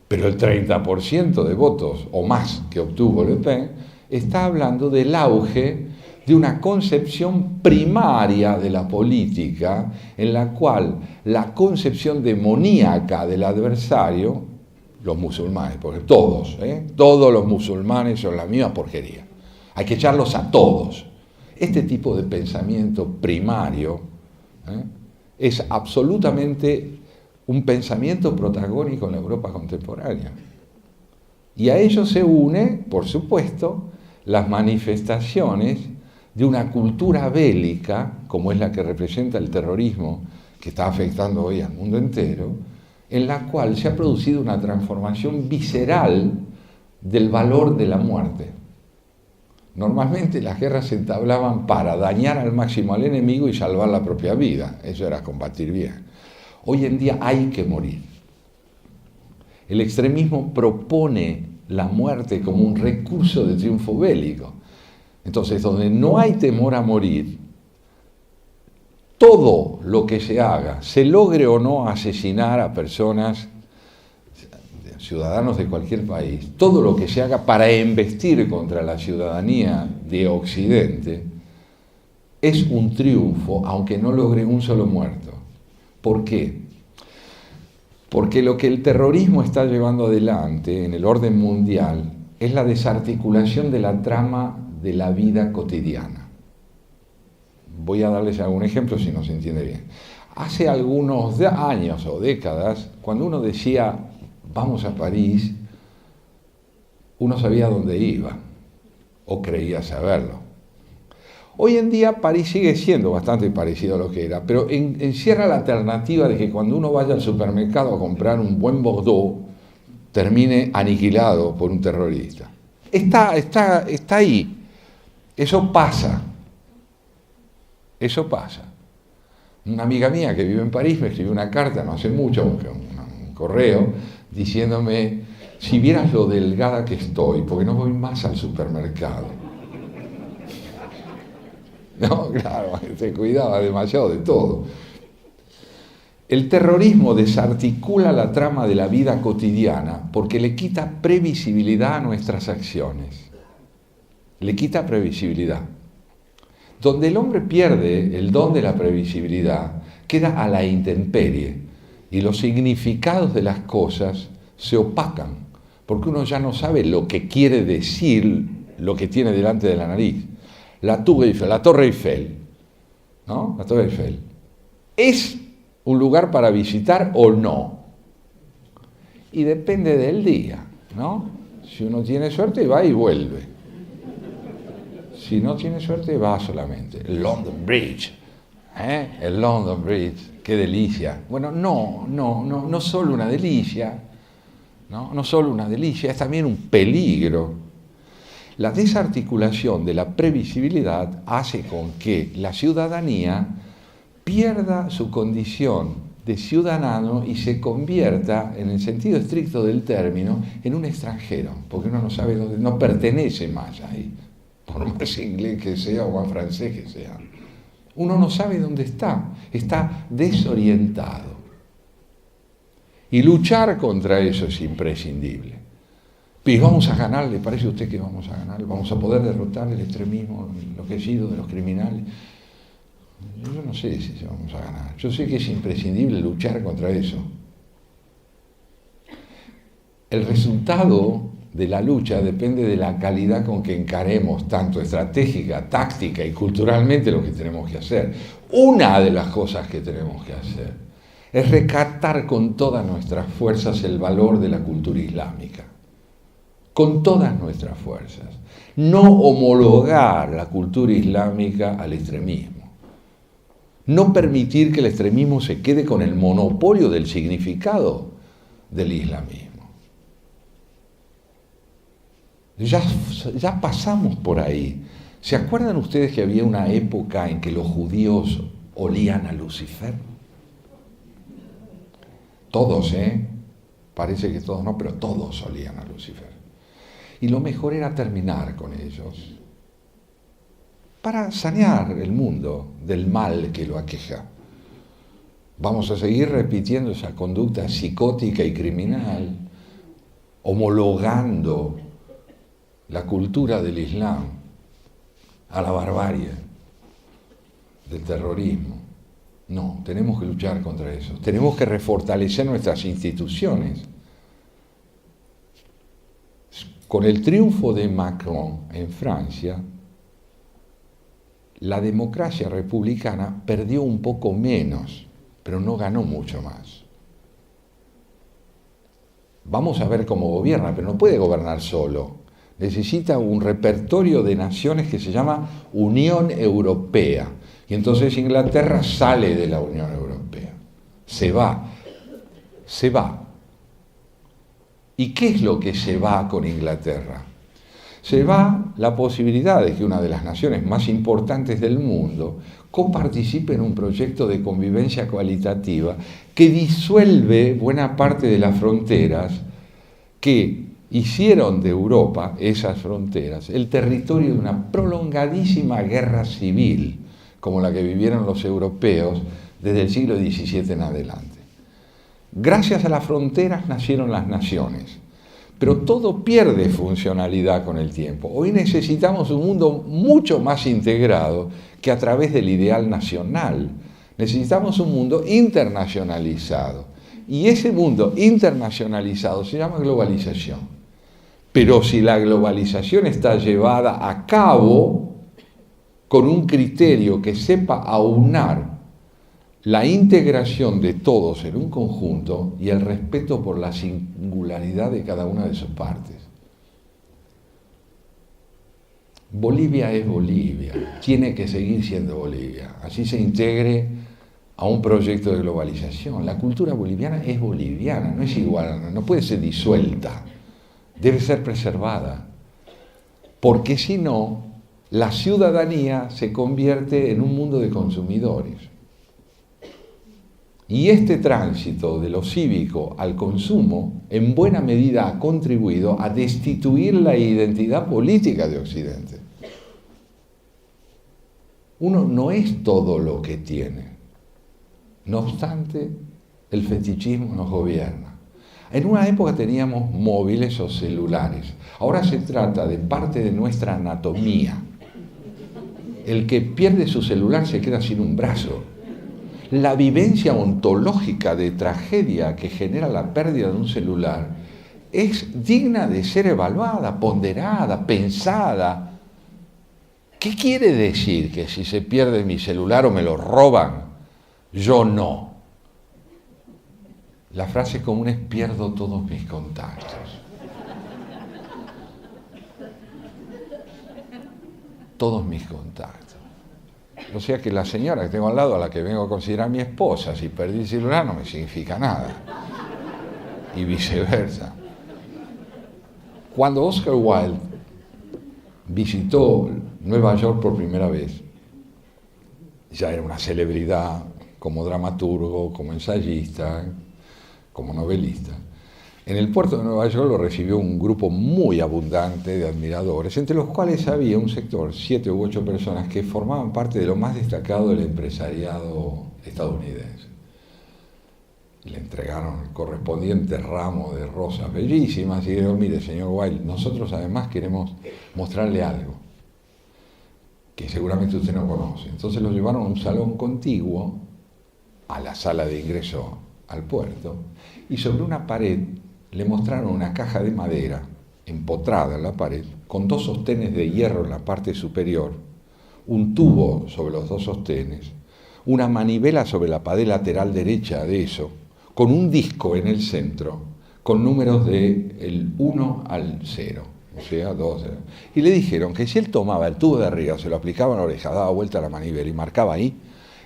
pero el 30% de votos o más que obtuvo Le Pen está hablando del auge de una concepción primaria de la política en la cual la concepción demoníaca del adversario, los musulmanes, porque todos los musulmanes son la misma porquería, hay que echarlos a todos. Este tipo de pensamiento primario es absolutamente un pensamiento protagónico en la Europa contemporánea. Y a ello se une, por supuesto, las manifestaciones de una cultura bélica, como es la que representa el terrorismo, que está afectando hoy al mundo entero, en la cual se ha producido una transformación visceral del valor de la muerte. Normalmente las guerras se entablaban para dañar al máximo al enemigo y salvar la propia vida. Eso era combatir bien. Hoy en día hay que morir. El extremismo propone la muerte como un recurso de triunfo bélico. Entonces, donde no hay temor a morir, todo lo que se haga, se logre o no asesinar a personas, ciudadanos de cualquier país, todo lo que se haga para embestir contra la ciudadanía de Occidente, es un triunfo, aunque no logre un solo muerto. ¿Por qué? Porque lo que el terrorismo está llevando adelante en el orden mundial es la desarticulación de la trama de la vida cotidiana. Voy a darles algún ejemplo si no se entiende bien. Hace algunos años o décadas, cuando uno decía vamos a París, uno sabía dónde iba, o creía saberlo. Hoy en día París sigue siendo bastante parecido a lo que era, pero encierra la alternativa de que cuando uno vaya al supermercado a comprar un buen Bordeaux, termine aniquilado por un terrorista. Está ahí. Eso pasa. Eso pasa. Una amiga mía que vive en París me escribió una carta, no hace mucho, un correo, diciéndome, si vieras lo delgada que estoy, porque no voy más al supermercado. No, claro, se cuidaba demasiado de todo. El terrorismo desarticula la trama de la vida cotidiana porque le quita previsibilidad a nuestras acciones. Le quita previsibilidad. Donde el hombre pierde el don de la previsibilidad, queda a la intemperie y los significados de las cosas se opacan, porque uno ya no sabe lo que quiere decir lo que tiene delante de la nariz. La Torre Eiffel, ¿no? La Torre Eiffel. ¿Es un lugar para visitar o no? Y depende del día, ¿no? Si uno tiene suerte va y vuelve. Si no tiene suerte va solamente. El London Bridge, el London Bridge, qué delicia. Bueno, no solo una delicia, no solo una delicia, es también un peligro. La desarticulación de la previsibilidad hace con que la ciudadanía pierda su condición de ciudadano y se convierta, en el sentido estricto del término, en un extranjero, porque uno no sabe dónde, no pertenece más ahí, por más inglés que sea o más francés que sea. Uno no sabe dónde está desorientado. Y luchar contra eso es imprescindible. Y vamos a ganar, ¿le parece a usted que vamos a ganar? ¿Vamos a poder derrotar el extremismo enloquecido de los criminales? Yo no sé si vamos a ganar. Yo sé que es imprescindible luchar contra eso. El resultado de la lucha depende de la calidad con que encaremos, tanto estratégica, táctica y culturalmente, lo que tenemos que hacer. Una de las cosas que tenemos que hacer es rescatar con todas nuestras fuerzas el valor de la cultura islámica. Con todas nuestras fuerzas. No homologar la cultura islámica al extremismo. No permitir que el extremismo se quede con el monopolio del significado del islamismo. Ya pasamos por ahí. ¿Se acuerdan ustedes que había una época en que los judíos olían a Lucifer? Todos, Parece que todos no, pero todos olían a Lucifer. Y lo mejor era terminar con ellos para sanear el mundo del mal que lo aqueja. Vamos a seguir repitiendo esa conducta psicótica y criminal, homologando la cultura del Islam a la barbarie, del terrorismo. No, tenemos que luchar contra eso. Tenemos que refortalecer nuestras instituciones. Con el triunfo de Macron en Francia, la democracia republicana perdió un poco menos, pero no ganó mucho más. Vamos a ver cómo gobierna, pero no puede gobernar solo. Necesita un repertorio de naciones que se llama Unión Europea. Y entonces Inglaterra sale de la Unión Europea. Se va. ¿Y qué es lo que se va con Inglaterra? Se va la posibilidad de que una de las naciones más importantes del mundo coparticipe en un proyecto de convivencia cualitativa que disuelve buena parte de las fronteras que hicieron de Europa, esas fronteras, el territorio de una prolongadísima guerra civil, como la que vivieron los europeos desde el siglo XVII en adelante. Gracias a las fronteras nacieron las naciones, pero todo pierde funcionalidad con el tiempo. Hoy necesitamos un mundo mucho más integrado que a través del ideal nacional. Necesitamos un mundo internacionalizado. Y ese mundo internacionalizado se llama globalización. Pero si la globalización está llevada a cabo con un criterio que sepa aunar la integración de todos en un conjunto y el respeto por la singularidad de cada una de sus partes. Bolivia es Bolivia, tiene que seguir siendo Bolivia, así se integre a un proyecto de globalización. La cultura boliviana es boliviana, no es igual, no puede ser disuelta, debe ser preservada, porque si no, la ciudadanía se convierte en un mundo de consumidores. Y este tránsito de lo cívico al consumo, en buena medida ha contribuido a destituir la identidad política de Occidente. Uno no es todo lo que tiene. No obstante, el fetichismo nos gobierna. En una época teníamos móviles o celulares. Ahora se trata de parte de nuestra anatomía. El que pierde su celular se queda sin un brazo. La vivencia ontológica de tragedia que genera la pérdida de un celular es digna de ser evaluada, ponderada, pensada. ¿Qué quiere decir que si se pierde mi celular o me lo roban, yo no? La frase común es: pierdo todos mis contactos. Todos mis contactos. O sea que la señora que tengo al lado, a la que vengo a considerar mi esposa, si perdí el celular no me significa nada. Y viceversa. Cuando Oscar Wilde visitó Nueva York por primera vez, ya era una celebridad como dramaturgo, como ensayista, como novelista. En el puerto de Nueva York lo recibió un grupo muy abundante de admiradores, entre los cuales había un sector, 7 u 8 personas, que formaban parte de lo más destacado del empresariado estadounidense. Le entregaron el correspondiente ramo de rosas bellísimas y dijeron: mire, señor Wilde, nosotros además queremos mostrarle algo que seguramente usted no conoce. Entonces lo llevaron a un salón contiguo a la sala de ingreso al puerto, y sobre una pared le mostraron una caja de madera empotrada en la pared, con 2 sostenes de hierro en la parte superior, un tubo sobre los 2 sostenes, una manivela sobre la pared lateral derecha de eso, con un disco en el centro, con números del 1 al 0, o sea, 2. Y le dijeron que si él tomaba el tubo de arriba, se lo aplicaba en la oreja, daba vuelta a la manivela y marcaba ahí,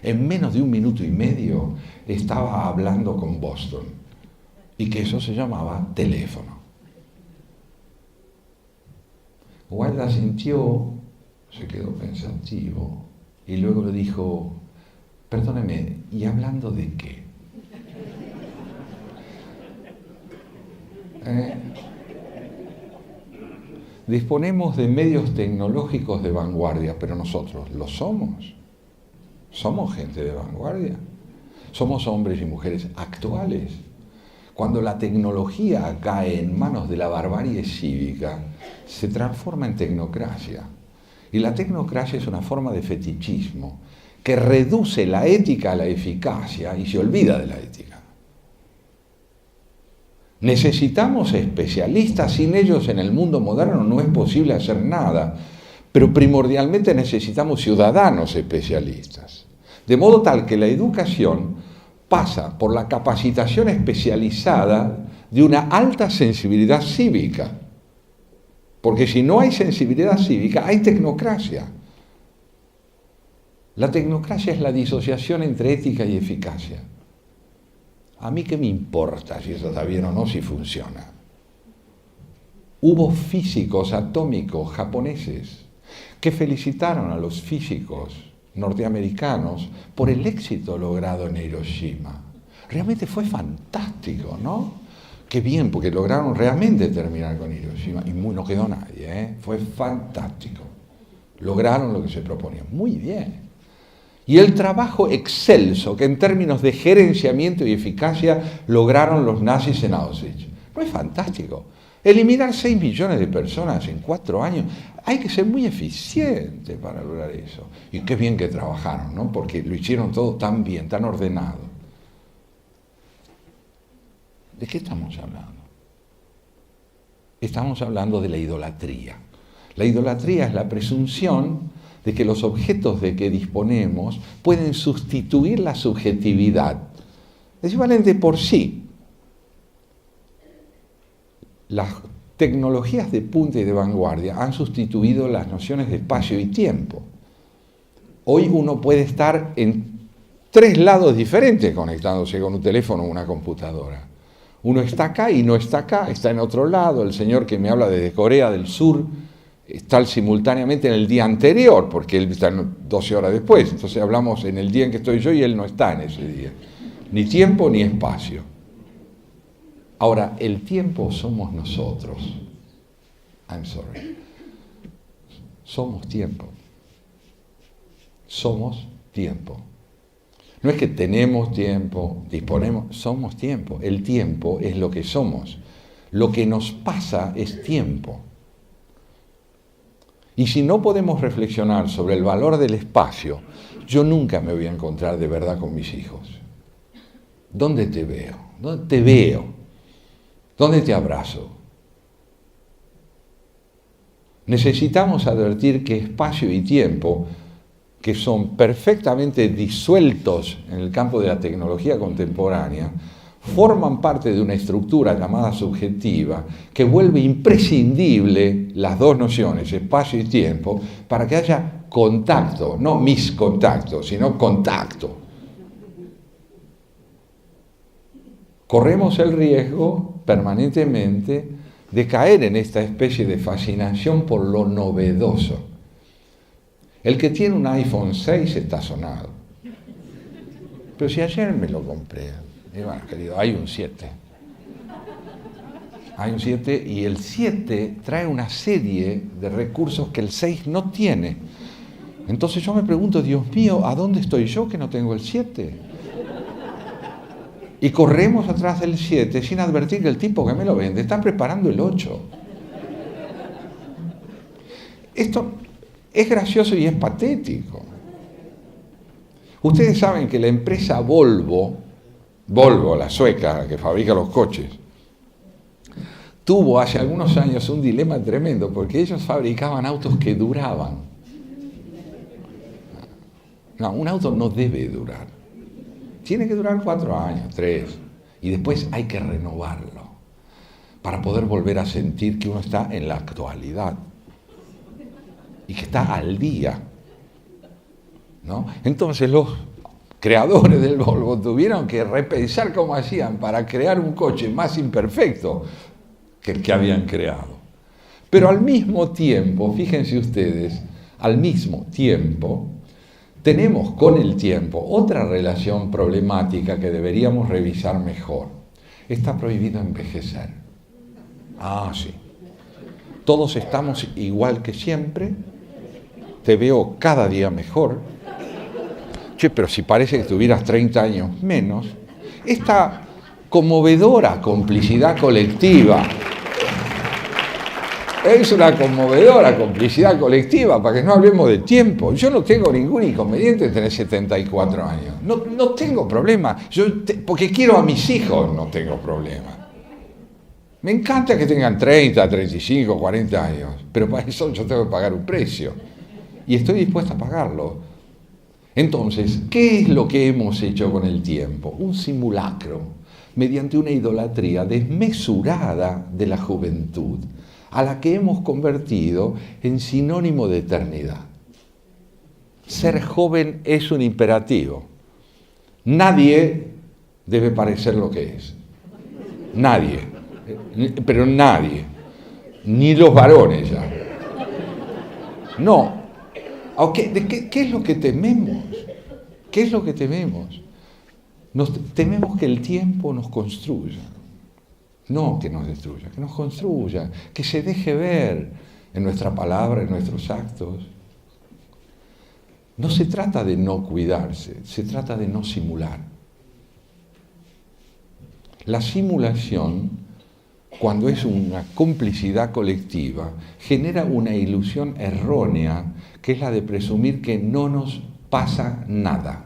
en menos de 1 minuto y medio estaba hablando con Boston, y que eso se llamaba teléfono. Wilde asintió, se quedó pensativo, y luego le dijo: perdóneme, ¿y hablando de qué? Disponemos de medios tecnológicos de vanguardia, pero nosotros ¿lo somos? ¿Somos gente de vanguardia? ¿Somos hombres y mujeres actuales? Cuando la tecnología cae en manos de la barbarie cívica, se transforma en tecnocracia. Y la tecnocracia es una forma de fetichismo que reduce la ética a la eficacia y se olvida de la ética. Necesitamos especialistas, sin ellos en el mundo moderno no es posible hacer nada, pero primordialmente necesitamos ciudadanos especialistas. De modo tal que la educación pasa por la capacitación especializada de una alta sensibilidad cívica. Porque si no hay sensibilidad cívica, hay tecnocracia. La tecnocracia es la disociación entre ética y eficacia. ¿A mí qué me importa si eso está bien o no, si funciona? Hubo físicos atómicos japoneses que felicitaron a los físicos norteamericanos por el éxito logrado en Hiroshima. Realmente fue fantástico, ¿no? Qué bien, porque lograron realmente terminar con Hiroshima y no quedó nadie, ¿eh? Fue fantástico. Lograron lo que se proponía. Muy bien. Y el trabajo excelso que en términos de gerenciamiento y eficacia lograron los nazis en Auschwitz. ¿No es fantástico? Eliminar 6 millones de personas en 4 años. Hay que ser muy eficiente para lograr eso. Y qué bien que trabajaron, ¿no? Porque lo hicieron todo tan bien, tan ordenado. ¿De qué estamos hablando? Estamos hablando de la idolatría. La idolatría es la presunción de que los objetos de que disponemos pueden sustituir la subjetividad. Es igualmente por sí. Las tecnologías de punta y de vanguardia han sustituido las nociones de espacio y tiempo. Hoy uno puede estar en 3 lados diferentes conectándose con un teléfono o una computadora. Uno está acá y no está acá, está en otro lado. El señor que me habla desde Corea del Sur está simultáneamente en el día anterior, porque él está 12 horas después. Entonces hablamos en el día en que estoy yo y él no está en ese día. Ni tiempo ni espacio. Ahora, el tiempo somos nosotros. I'm sorry. Somos tiempo. Somos tiempo. No es que tenemos tiempo, disponemos, somos tiempo. El tiempo es lo que somos. Lo que nos pasa es tiempo. Y si no podemos reflexionar sobre el valor del espacio, yo nunca me voy a encontrar de verdad con mis hijos. ¿Dónde te veo? ¿Dónde te veo? ¿Dónde te abrazo? Necesitamos advertir que espacio y tiempo, que son perfectamente disueltos en el campo de la tecnología contemporánea, forman parte de una estructura llamada subjetiva que vuelve imprescindible las dos nociones, espacio y tiempo, para que haya contacto, no mis contactos, sino contacto. Corremos el riesgo permanentemente de caer en esta especie de fascinación por lo novedoso. El que tiene un iPhone 6 está sonado. Pero si ayer me lo compré, y bueno, querido, hay un 7. Hay un 7 y el 7 trae una serie de recursos que el 6 no tiene. Entonces yo me pregunto, Dios mío, ¿a dónde estoy yo que no tengo el 7? Y corremos atrás del 7 sin advertir que el tipo que me lo vende está preparando el 8. Esto es gracioso y es patético. Ustedes saben que la empresa Volvo, la sueca que fabrica los coches, tuvo hace algunos años un dilema tremendo porque ellos fabricaban autos que duraban. No, un auto no debe durar. Tiene que durar 4 años, 3, y después hay que renovarlo para poder volver a sentir que uno está en la actualidad y que está al día, ¿no? Entonces los creadores del Volvo tuvieron que repensar cómo hacían para crear un coche más imperfecto que el que habían creado. Pero al mismo tiempo, fíjense ustedes, al mismo tiempo, tenemos con el tiempo otra relación problemática que deberíamos revisar mejor. Está prohibido envejecer. Ah, sí. Todos estamos igual que siempre. Te veo cada día mejor. Che, pero si parece que tuvieras 30 años menos. Esta conmovedora complicidad colectiva. Es una conmovedora complicidad colectiva, para que no hablemos de tiempo. Yo no tengo ningún inconveniente en tener 74 años. No tengo problema. Porque quiero a mis hijos, no tengo problema. Me encanta que tengan 30, 35, 40 años, pero para eso yo tengo que pagar un precio. Y estoy dispuesto a pagarlo. Entonces, ¿qué es lo que hemos hecho con el tiempo? Un simulacro, mediante una idolatría desmesurada de la juventud, a la que hemos convertido en sinónimo de eternidad. Ser joven es un imperativo. Nadie debe parecer lo que es. Nadie. Pero nadie. Ni los varones ya. No. ¿Qué es lo que tememos? ¿Qué es lo que tememos? Tememos que el tiempo nos construya. No que nos destruya, que nos construya, que se deje ver en nuestra palabra, en nuestros actos. No se trata de no cuidarse, se trata de no simular. La simulación, cuando es una complicidad colectiva, genera una ilusión errónea, que es la de presumir que no nos pasa nada.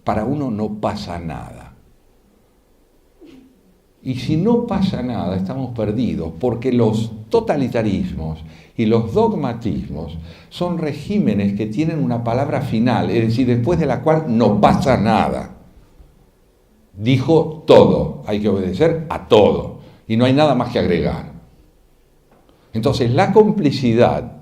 Para uno no pasa nada. Y si no pasa nada, estamos perdidos, porque los totalitarismos y los dogmatismos son regímenes que tienen una palabra final, es decir, después de la cual no pasa nada. Dijo todo, hay que obedecer a todo, y no hay nada más que agregar. Entonces, la complicidad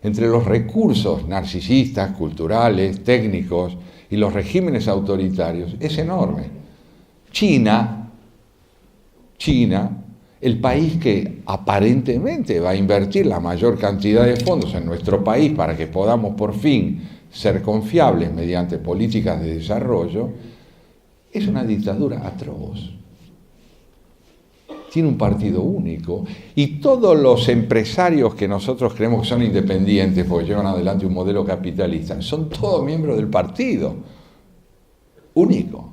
entre los recursos narcisistas, culturales, técnicos y los regímenes autoritarios es enorme. China, el país que aparentemente va a invertir la mayor cantidad de fondos en nuestro país para que podamos por fin ser confiables mediante políticas de desarrollo, es una dictadura atroz. tiene un partido único, y todos los empresarios que nosotros creemos que son independientes porque llevan adelante un modelo capitalista, son todos miembros del partido único.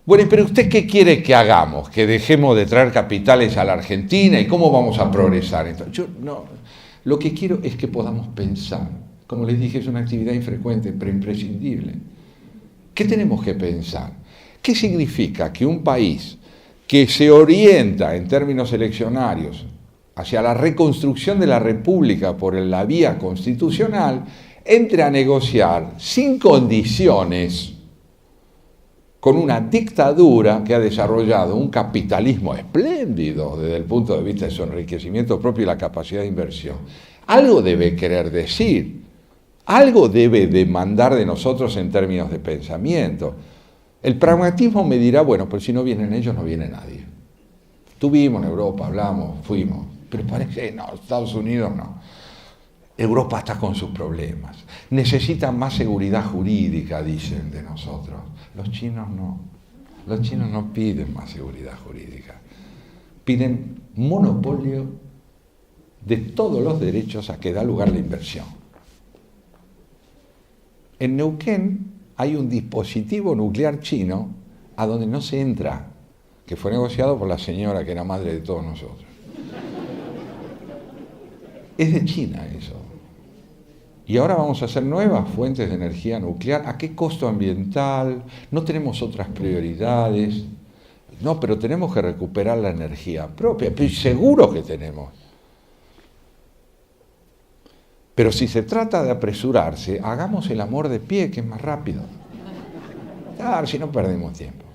Bueno, pero ¿usted qué quiere que hagamos? ¿Que dejemos de traer capitales a la Argentina? ¿Y cómo vamos a progresar? Yo no, lo que quiero es que podamos pensar. Como les dije, es una actividad infrecuente, pero imprescindible. ¿Qué tenemos que pensar? ¿Qué significa que un país que se orienta en términos eleccionarios hacia la reconstrucción de la República por la vía constitucional entre a negociar sin condiciones con una dictadura que ha desarrollado un capitalismo espléndido desde el punto de vista de su enriquecimiento propio y la capacidad de inversión? Algo debe querer decir, algo debe demandar de nosotros en términos de pensamiento. El pragmatismo me dirá, bueno, pues si no vienen ellos, no viene nadie. Estuvimos en Europa, hablamos, fuimos, pero parece que no, Estados Unidos no. Europa está con sus problemas. Necesitan más seguridad jurídica, dicen de nosotros. Los chinos no. Los chinos no piden más seguridad jurídica. Piden monopolio de todos los derechos a que da lugar la inversión. En Neuquén hay un dispositivo nuclear chino a donde no se entra, que fue negociado por la señora que era madre de todos nosotros. Es de China eso. Y ahora vamos a hacer nuevas fuentes de energía nuclear. ¿A qué costo ambiental? No tenemos otras prioridades. No, pero tenemos que recuperar la energía propia. Pero seguro que tenemos. Pero si se trata de apresurarse, hagamos el amor de pie, que es más rápido. Claro, si no perdemos tiempo.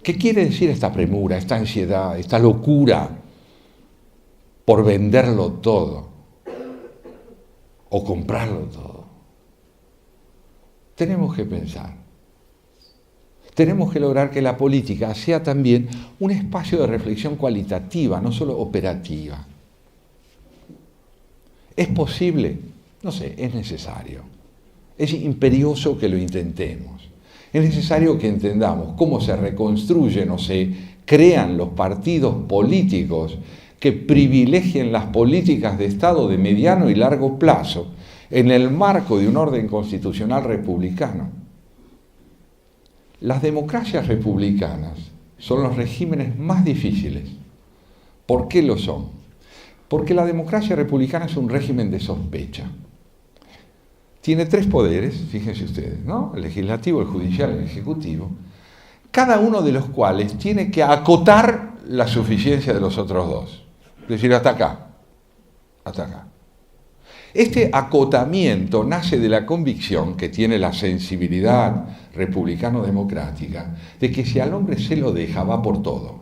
¿Qué quiere decir esta premura, esta ansiedad, esta locura por venderlo todo o comprarlo todo? Tenemos que pensar. Tenemos que lograr que la política sea también un espacio de reflexión cualitativa, no solo operativa. ¿Es posible? No sé, es necesario. Es imperioso que lo intentemos. Es necesario que entendamos cómo se reconstruyen o se crean los partidos políticos que privilegien las políticas de Estado de mediano y largo plazo en el marco de un orden constitucional republicano. Las democracias republicanas son los regímenes más difíciles. ¿Por qué lo son? Porque la democracia republicana es un régimen de sospecha. Tiene tres poderes, fíjense ustedes, ¿no? El legislativo, el judicial y el ejecutivo, cada uno de los cuales tiene que acotar la suficiencia de los otros dos. Es decir, hasta acá, hasta acá. Este acotamiento nace de la convicción que tiene la sensibilidad republicano-democrática de que si al hombre se lo deja, va por todo.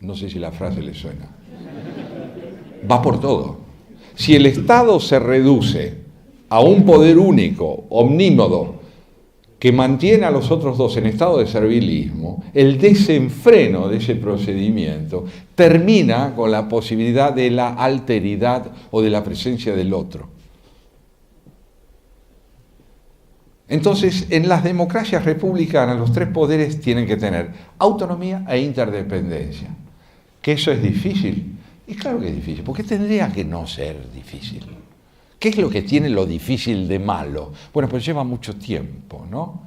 No sé si la frase le suena. Va por todo. Si el Estado se reduce a un poder único, omnímodo, que mantiene a los otros dos en estado de servilismo, el desenfreno de ese procedimiento termina con la posibilidad de la alteridad o de la presencia del otro. Entonces, en las democracias republicanas, los tres poderes tienen que tener autonomía e interdependencia. ¿Que eso es difícil? Y claro que es difícil. ¿Por qué tendría que no ser difícil? ¿Qué es lo que tiene lo difícil de malo? Bueno, pues lleva mucho tiempo, ¿no?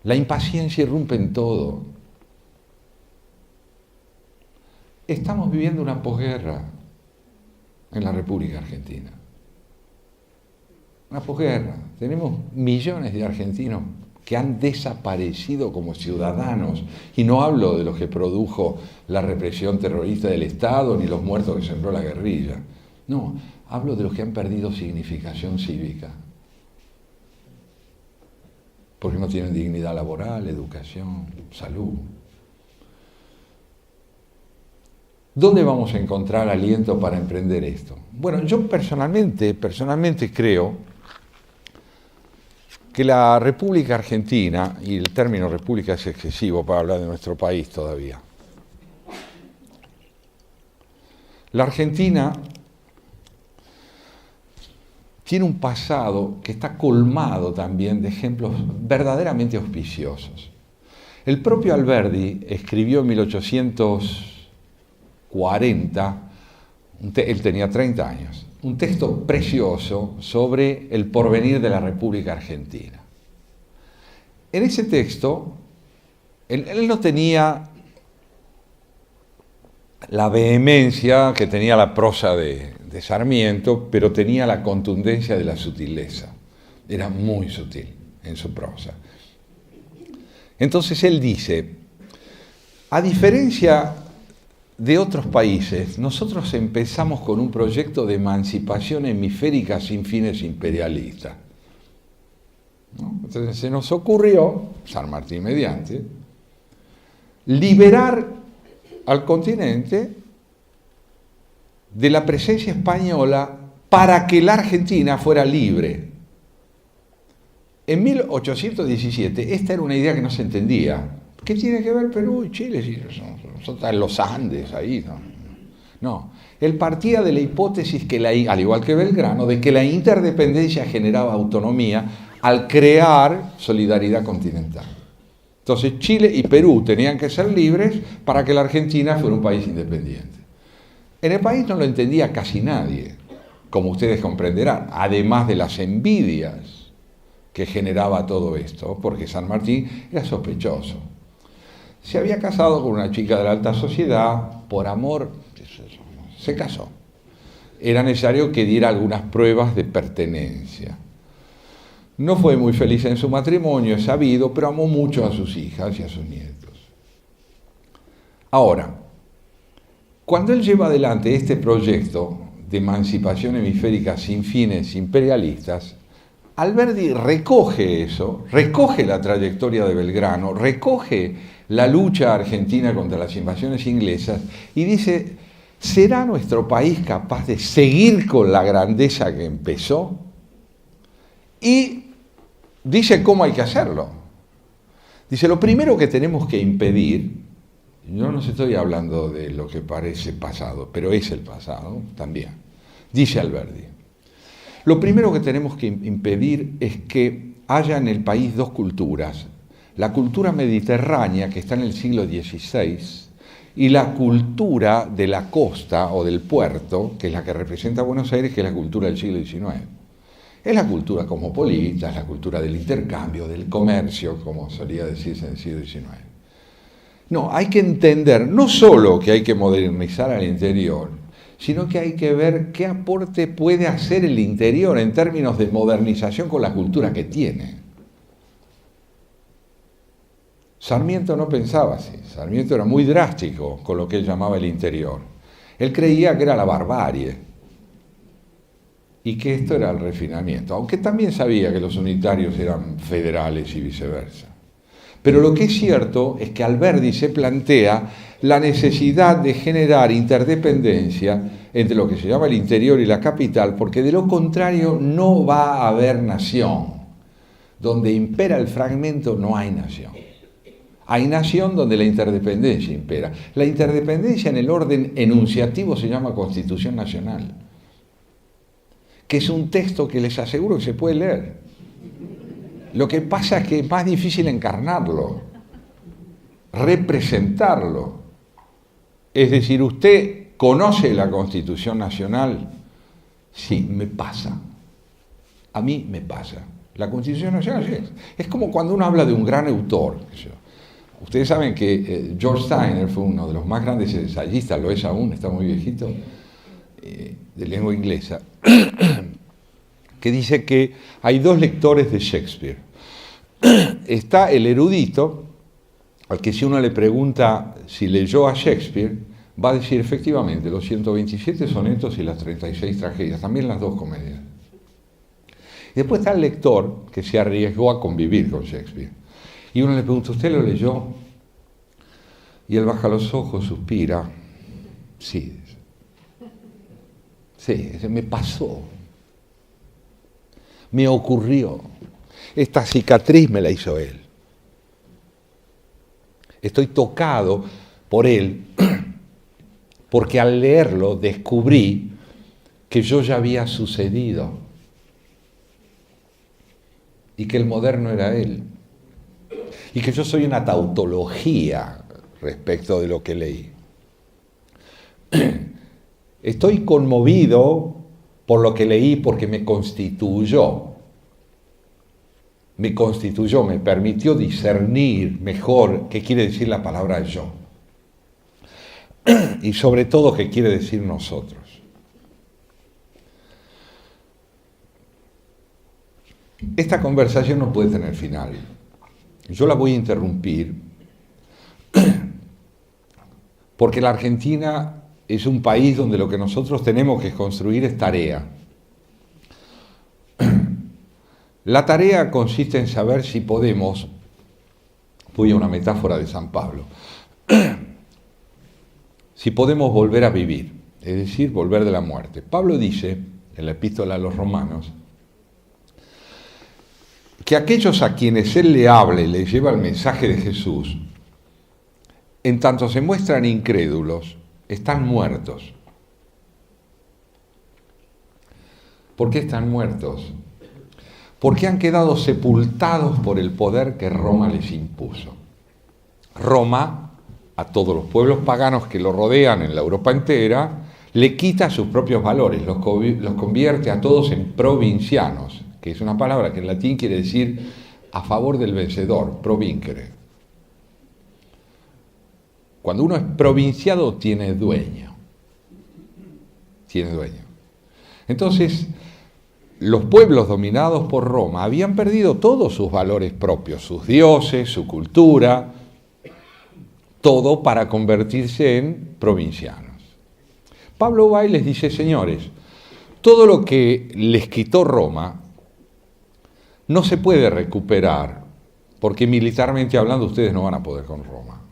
La impaciencia irrumpe en todo. Estamos viviendo una posguerra en la República Argentina. Una posguerra. Tenemos millones de argentinos que han desaparecido como ciudadanos, y no hablo de los que produjo la represión terrorista del Estado ni los muertos que sembró la guerrilla. No, hablo de los que han perdido significación cívica, porque no tienen dignidad laboral, educación, salud. ¿Dónde vamos a encontrar aliento para emprender esto? Bueno, yo personalmente creo que la República Argentina, y el término república es excesivo para hablar de nuestro país todavía, la Argentina tiene un pasado que está colmado también de ejemplos verdaderamente auspiciosos. El propio Alberdi escribió en 1840, él tenía 30 años, un texto precioso sobre el porvenir de la República Argentina. En ese texto, él no tenía la vehemencia que tenía la prosa de Sarmiento, pero tenía la contundencia de la sutileza. Era muy sutil en su prosa. Entonces él dice, a diferencia de otros países, nosotros empezamos con un proyecto de emancipación hemisférica sin fines imperialistas, ¿no? Entonces se nos ocurrió, San Martín mediante, liberar al continente de la presencia española para que la Argentina fuera libre. En 1817 esta era una idea que no se entendía. ¿Qué tiene que ver Perú y Chile? Si son los Andes ahí. No, él partía de la hipótesis que, al igual que Belgrano, de que la interdependencia generaba autonomía al crear solidaridad continental. Entonces Chile y Perú tenían que ser libres para que la Argentina fuera un país independiente. En el país no lo entendía casi nadie, como ustedes comprenderán, además de las envidias que generaba todo esto, porque San Martín era sospechoso. Se había casado con una chica de la alta sociedad, por amor, se casó. Era necesario que diera algunas pruebas de pertenencia. No fue muy feliz en su matrimonio, es sabido, pero amó mucho a sus hijas y a sus nietos. Ahora, cuando él lleva adelante este proyecto de emancipación hemisférica sin fines imperialistas, Alberdi recoge eso, recoge la trayectoria de Belgrano, recoge la lucha argentina contra las invasiones inglesas y dice, ¿será nuestro país capaz de seguir con la grandeza que empezó? Y dice cómo hay que hacerlo. Dice, lo primero que tenemos que impedir, yo no estoy hablando de lo que parece pasado, pero es el pasado también, dice Alberdi, lo primero que tenemos que impedir es que haya en el país dos culturas, la cultura mediterránea, que está en el siglo XVI, y la cultura de la costa o del puerto, que es la que representa a Buenos Aires, que es la cultura del siglo XIX. Es la cultura cosmopolita, es la cultura del intercambio, del comercio, como solía decirse en el siglo XIX. No, hay que entender no solo que hay que modernizar al interior, sino que hay que ver qué aporte puede hacer el interior en términos de modernización con la cultura que tiene. Sarmiento no pensaba así, Sarmiento era muy drástico con lo que él llamaba el interior. Él creía que era la barbarie y que esto era el refinamiento, aunque también sabía que los unitarios eran federales y viceversa. Pero lo que es cierto es que Alberdi se plantea la necesidad de generar interdependencia entre lo que se llama el interior y la capital, porque de lo contrario no va a haber nación. Donde impera el fragmento no hay nación. Hay nación donde la interdependencia impera. La interdependencia en el orden enunciativo se llama Constitución Nacional, que es un texto que les aseguro que se puede leer. Lo que pasa es que es más difícil encarnarlo, representarlo. Es decir, ¿usted conoce la Constitución Nacional? Sí, me pasa. A mí me pasa. La Constitución Nacional es como cuando uno habla de un gran autor. Ustedes saben que George Steiner fue uno de los más grandes ensayistas, lo es aún, está muy viejito, de lengua inglesa, que dice que hay dos lectores de Shakespeare. Está el erudito, al que si uno le pregunta si leyó a Shakespeare, va a decir efectivamente los 127 sonetos y las 36 tragedias, también las dos comedias. Y después está el lector que se arriesgó a convivir con Shakespeare. Y uno le pregunta, ¿usted lo leyó? Y él baja los ojos, suspira. Sí, me pasó. Me ocurrió. Esta cicatriz me la hizo él. Estoy tocado por él, porque al leerlo descubrí que yo ya había sucedido y que el moderno era él. y que yo soy una tautología respecto de lo que leí. Estoy conmovido por lo que leí porque me constituyó, me permitió discernir mejor qué quiere decir la palabra yo y sobre todo qué quiere decir nosotros. Esta conversación no puede tener final. Yo la voy a interrumpir porque la Argentina es un país donde lo que nosotros tenemos que construir es tarea. La tarea consiste en saber si podemos, voy a una metáfora de San Pablo, si podemos volver a vivir, es decir, volver de la muerte. Pablo dice, en la epístola a los Romanos, que aquellos a quienes él le hable, les lleva el mensaje de Jesús, en tanto se muestran incrédulos, están muertos. ¿Por qué están muertos? Porque han quedado sepultados por el poder que Roma les impuso. Roma, a todos los pueblos paganos que lo rodean en la Europa entera, le quita sus propios valores, los convierte a todos en provincianos, que es una palabra que en latín quiere decir a favor del vencedor, provincere. Cuando uno es provinciado, tiene dueño. Tiene dueño. Entonces, los pueblos dominados por Roma habían perdido todos sus valores propios, sus dioses, su cultura, todo para convertirse en provincianos. Pablo va y les dice, señores, todo lo que les quitó Roma no se puede recuperar, porque militarmente hablando ustedes no van a poder con Roma.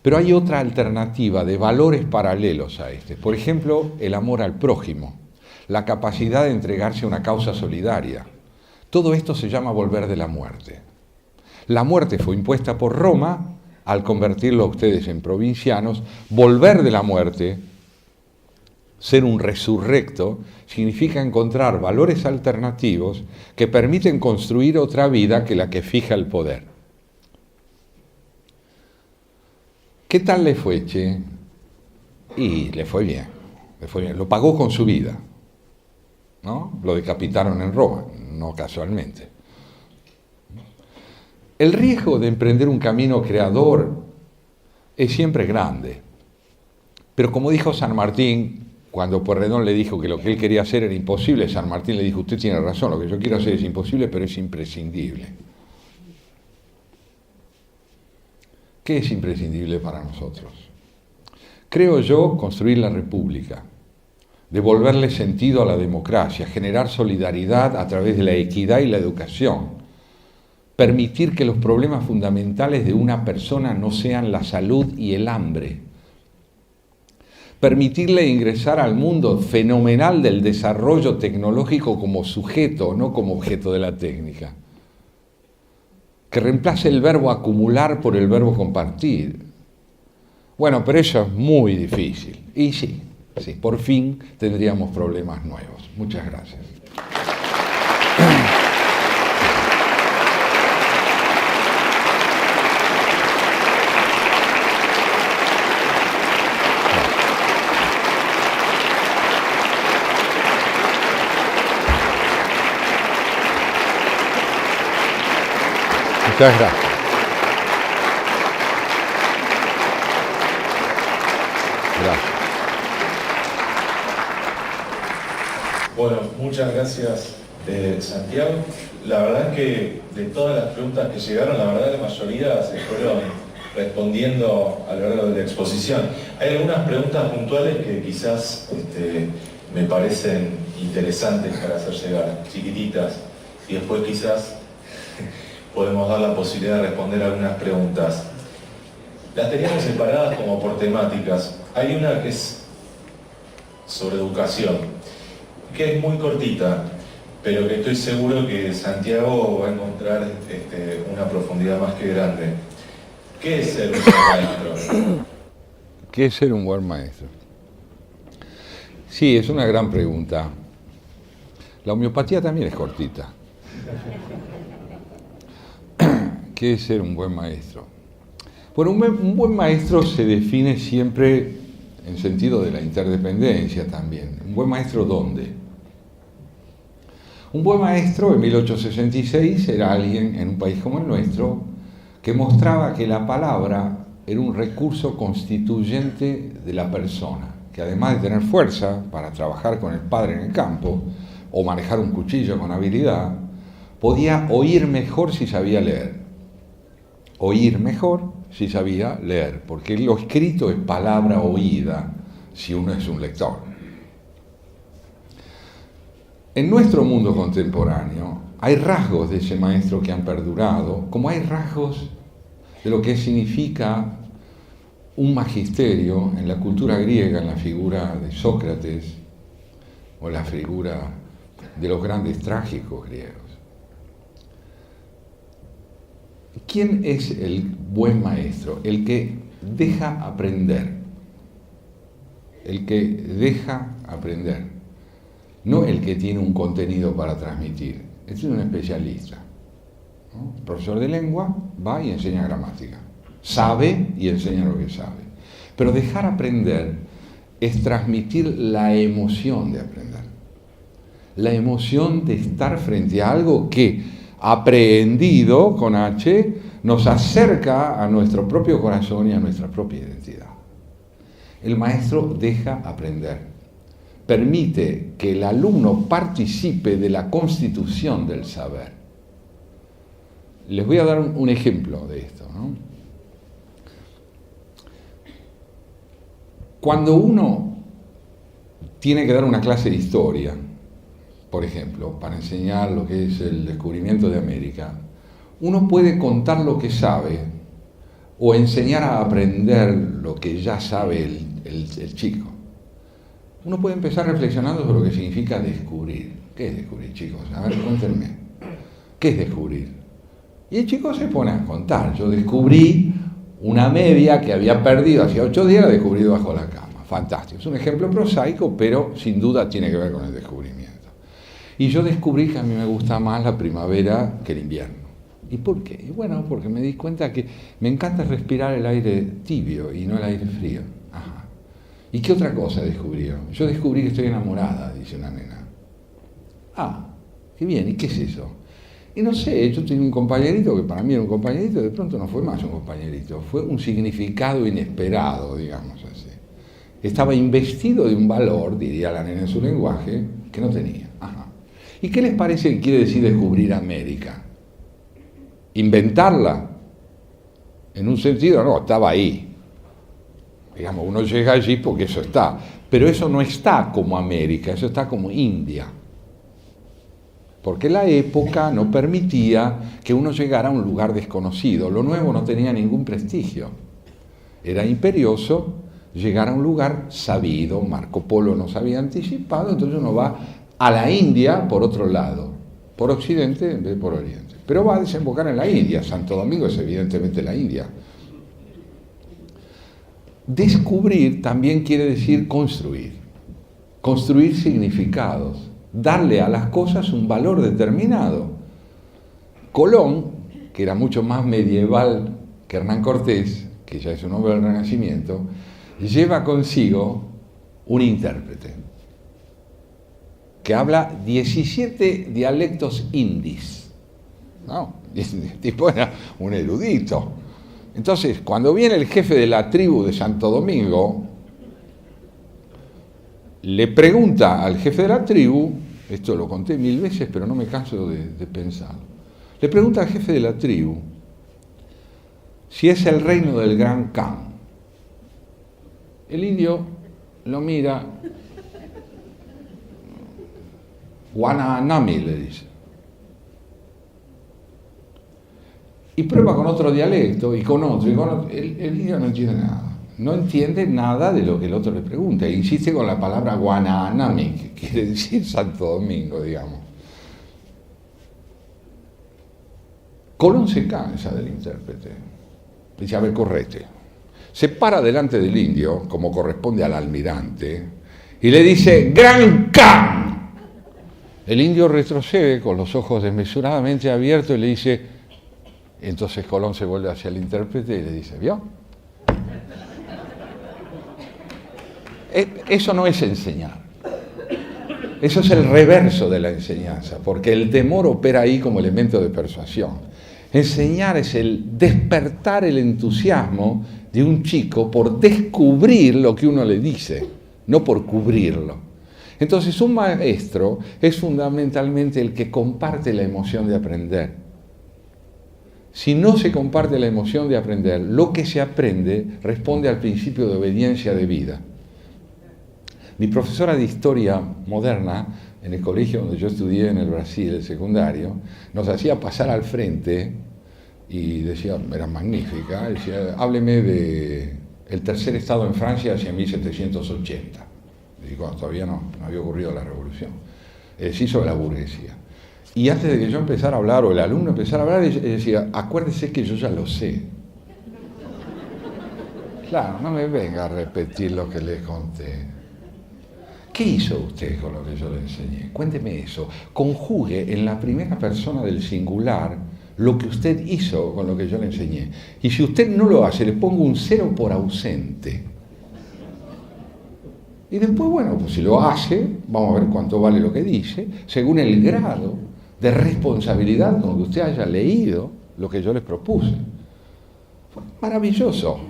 Pero hay otra alternativa de valores paralelos a este. Por ejemplo, el amor al prójimo, la capacidad de entregarse a una causa solidaria. Todo esto se llama volver de la muerte. La muerte fue impuesta por Roma al convertirlo a ustedes en provincianos. Volver de la muerte, ser un resurrecto, significa encontrar valores alternativos que permiten construir otra vida que la que fija el poder. ¿Qué tal le fue, che? Y le fue bien, lo pagó con su vida, ¿no? Lo decapitaron en Roma, no casualmente. El riesgo de emprender un camino creador es siempre grande, pero como dijo San Martín, cuando Pueyrredón le dijo que lo que él quería hacer era imposible, San Martín le dijo, usted tiene razón, lo que yo quiero hacer es imposible, pero es imprescindible. ¿Qué es imprescindible para nosotros? Creo yo construir la república, devolverle sentido a la democracia, generar solidaridad a través de la equidad y la educación, permitir que los problemas fundamentales de una persona no sean la salud y el hambre, permitirle ingresar al mundo fenomenal del desarrollo tecnológico como sujeto, no como objeto de la técnica, que reemplace el verbo acumular por el verbo compartir. Bueno, pero eso es muy difícil. Y sí, por fin tendríamos problemas nuevos. Muchas gracias. Muchas gracias. Gracias. Bueno, muchas gracias, Santiago. La verdad es que de todas las preguntas que llegaron, la verdad la mayoría se fueron respondiendo a lo largo de la exposición. Hay algunas preguntas puntuales que quizás me parecen interesantes para hacer llegar, chiquititas, y después quizás podemos dar la posibilidad de responder algunas preguntas. Las teníamos separadas como por temáticas. Hay una que es sobre educación, que es muy cortita, pero que estoy seguro que Santiago va a encontrar una profundidad más que grande. ¿Qué es ser un buen maestro? ¿Qué es ser un buen maestro? Sí, es una gran pregunta. La homeopatía también es cortita. ¿Qué es ser un buen maestro? Bueno, un buen maestro se define siempre en sentido de la interdependencia también. ¿Un buen maestro dónde? Un buen maestro en 1866 era alguien en un país como el nuestro que mostraba que la palabra era un recurso constituyente de la persona, que además de tener fuerza para trabajar con el padre en el campo o manejar un cuchillo con habilidad, podía oír mejor si sabía leer. Oír mejor si sabía leer, porque lo escrito es palabra oída si uno es un lector. En nuestro mundo contemporáneo hay rasgos de ese maestro que han perdurado, como hay rasgos de lo que significa un magisterio en la cultura griega, en la figura de Sócrates o en la figura de los grandes trágicos griegos. ¿Quién es el buen maestro? El que deja aprender. El que deja aprender. No el que tiene un contenido para transmitir. Este es un especialista, ¿no? El profesor de lengua va y enseña gramática. Sabe y enseña lo que sabe. Pero dejar aprender es transmitir la emoción de aprender. La emoción de estar frente a algo que, aprehendido con H, nos acerca a nuestro propio corazón y a nuestra propia identidad. El maestro deja aprender. Permite que el alumno participe de la constitución del saber. Les voy a dar un ejemplo de esto, ¿no? Cuando uno tiene que dar una clase de historia, por ejemplo, para enseñar lo que es el descubrimiento de América, uno puede contar lo que sabe o enseñar a aprender lo que ya sabe el chico. Uno puede empezar reflexionando sobre lo que significa descubrir. ¿Qué es descubrir, chicos? A ver, cuéntenme. ¿Qué es descubrir? Y el chico se pone a contar. Yo descubrí una media que había perdido hacía 8 días, la descubrí debajo de la cama. Fantástico. Es un ejemplo prosaico, pero sin duda tiene que ver con el descubrimiento. Y yo descubrí que a mí me gusta más la primavera que el invierno. ¿Y por qué? Y bueno, porque me di cuenta que me encanta respirar el aire tibio y no el aire frío. Ajá. ¿Y qué otra cosa descubrió? Yo descubrí que estoy enamorada, dice una nena. Ah, qué bien, ¿y qué es eso? Y no sé, yo tenía un compañerito que para mí era un compañerito, de pronto no fue más un compañerito, fue un significado inesperado, digamos así. Estaba investido de un valor, diría la nena en su lenguaje, que no tenía. Ajá. ¿Y qué les parece que quiere decir descubrir América? ¿Inventarla? En un sentido, no, estaba ahí. Digamos, uno llega allí porque eso está. Pero eso no está como América, eso está como India. Porque la época no permitía que uno llegara a un lugar desconocido. Lo nuevo no tenía ningún prestigio. Era imperioso llegar a un lugar sabido. Marco Polo nos había anticipado, entonces uno va a la India por otro lado, por occidente en vez de por oriente. Pero va a desembocar en la India. Santo Domingo es evidentemente la India. Descubrir también quiere decir construir. Construir significados. Darle a las cosas un valor determinado. Colón, que era mucho más medieval que Hernán Cortés, que ya es un hombre del Renacimiento, lleva consigo un intérprete que habla 17 dialectos indis. ¿No? Tipo era un erudito. Entonces, cuando viene el jefe de la tribu de Santo Domingo, le pregunta al jefe de la tribu, esto lo conté 1000 veces, pero no me canso de pensarlo, le pregunta al jefe de la tribu si es el reino del Gran Khan. El indio lo mira, Guananami le dice. Y prueba con otro dialecto, y con otro, y con otro. El indio no entiende nada. No entiende nada de lo que el otro le pregunta. E insiste con la palabra Guananami, que quiere decir Santo Domingo, digamos. Colón se cansa del intérprete. Dice, a ver, correte. Se para delante del indio, como corresponde al almirante, y le dice, ¡Gran Khan! El indio retrocede con los ojos desmesuradamente abiertos y le dice, Entonces Colón se vuelve hacia el intérprete y le dice, ¿vio? Eso no es enseñar. Eso es el reverso de la enseñanza, porque el temor opera ahí como elemento de persuasión. Enseñar es el despertar el entusiasmo de un chico por descubrir lo que uno le dice, no por cubrirlo. Entonces un maestro es fundamentalmente el que comparte la emoción de aprender. Si no se comparte la emoción de aprender, lo que se aprende responde al principio de obediencia de vida. Mi profesora de historia moderna, en el colegio donde yo estudié en el Brasil, el secundario, nos hacía pasar al frente y decía, era magnífica, decía, hábleme del tercer estado en Francia hacia 1780. Y cuando todavía no había ocurrido la revolución. Sí, sobre la burguesía. Y antes de que yo empezara a hablar, o el alumno empezara a hablar, él decía, acuérdese que yo ya lo sé. Claro, no me venga a repetir lo que le conté. ¿Qué hizo usted con lo que yo le enseñé? Cuénteme eso. Conjugue en la primera persona del singular lo que usted hizo con lo que yo le enseñé. Y si usted no lo hace, le pongo un 0 por ausente. Y después, bueno, pues si lo hace, vamos a ver cuánto vale lo que dice, según el grado de responsabilidad con que usted haya leído lo que yo les propuse. Fue maravilloso.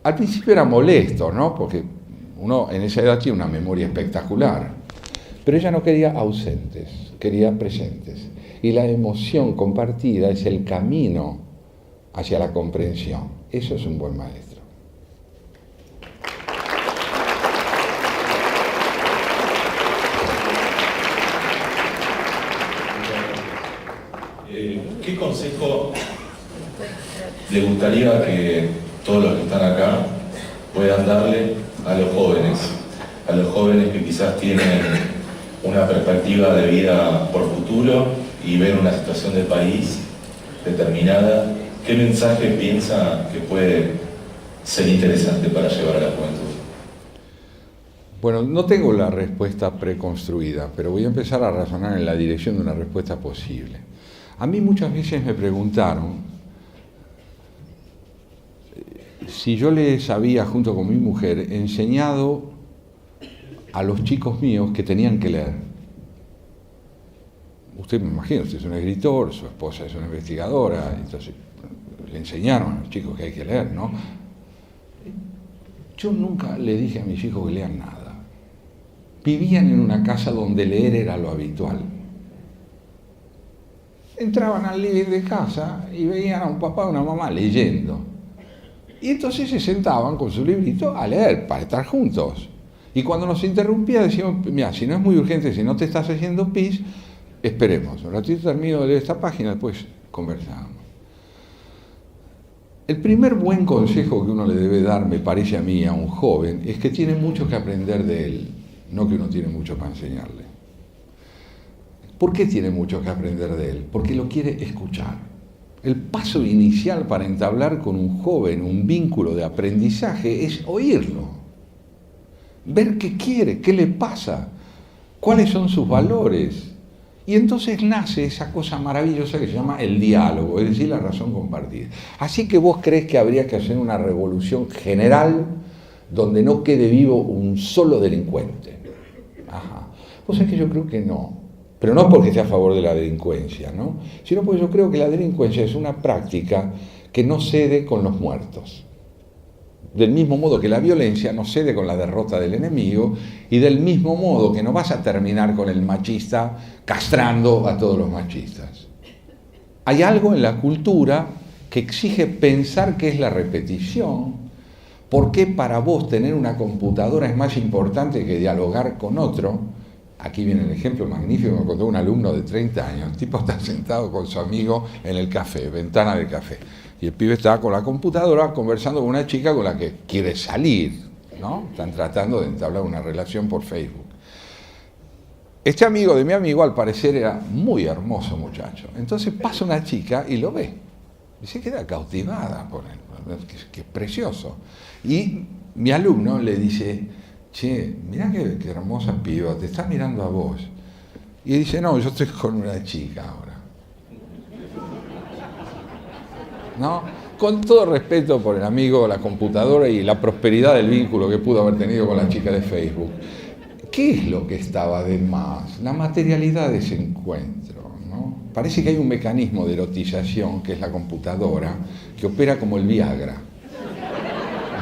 Al principio era molesto, ¿no? Porque uno en esa edad tiene una memoria espectacular. Pero ella no quería ausentes, quería presentes. Y la emoción compartida es el camino hacia la comprensión. Eso es un buen maestro. ¿Qué consejo le gustaría que todos los que están acá puedan darle a los jóvenes que quizás tienen una perspectiva de vida por futuro y ven una situación del país determinada? ¿Qué mensaje piensa que puede ser interesante para llevar a la juventud? Bueno, no tengo la respuesta preconstruida, pero voy a empezar a razonar en la dirección de una respuesta posible. A mí muchas veces me preguntaron si yo les había, junto con mi mujer, enseñado a los chicos míos que tenían que leer. Usted me imagina, usted es un escritor, su esposa es una investigadora, entonces le enseñaron a los chicos que hay que leer, ¿no? Yo nunca le dije a mis hijos que lean nada. Vivían en una casa donde leer era lo habitual. Entraban al living de casa y veían a un papá o una mamá leyendo. Y entonces se sentaban con su librito a leer, para estar juntos. Y cuando nos interrumpía decíamos, mira, si no es muy urgente, si no te estás haciendo pis, esperemos. Un ratito termino de leer esta página, después conversamos. El primer buen consejo que uno le debe dar, me parece a mí, a un joven, es que tiene mucho que aprender de él, no que uno tiene mucho para enseñarle. ¿Por qué tiene mucho que aprender de él? Porque lo quiere escuchar. El paso inicial para entablar con un joven un vínculo de aprendizaje es oírlo. Ver qué quiere, qué le pasa, cuáles son sus valores. Y entonces nace esa cosa maravillosa que se llama el diálogo, es decir, la razón compartida. Así que vos crees que habría que hacer una revolución general donde no quede vivo un solo delincuente. Ajá. Vos sabés que yo creo que no. Pero no porque esté a favor de la delincuencia, ¿no? Sino porque yo creo que la delincuencia es una práctica que no cede con los muertos. Del mismo modo que la violencia no cede con la derrota del enemigo, y del mismo modo que no vas a terminar con el machista castrando a todos los machistas. Hay algo en la cultura que exige pensar qué es la repetición, por qué para vos tener una computadora es más importante que dialogar con otro. Aquí viene el ejemplo magnífico que me contó un alumno de 30 años. El tipo está sentado con su amigo en el café, ventana del café. Y el pibe está con la computadora conversando con una chica con la que quiere salir, ¿no? Están tratando de entablar una relación por Facebook. Este amigo de mi amigo, al parecer, era muy hermoso muchacho. Entonces pasa una chica y lo ve. Y se queda cautivada por él. Que es precioso. Y mi alumno le dice, che, mirá qué hermosa piba, te está mirando a vos. Y dice, no, yo estoy con una chica ahora. ¿no? Con todo respeto por el amigo, la computadora y la prosperidad del vínculo que pudo haber tenido con la chica de Facebook. ¿Qué es lo que estaba de más? La materialidad de ese encuentro, ¿no? Parece que hay un mecanismo de erotización, que es la computadora, que opera como el Viagra,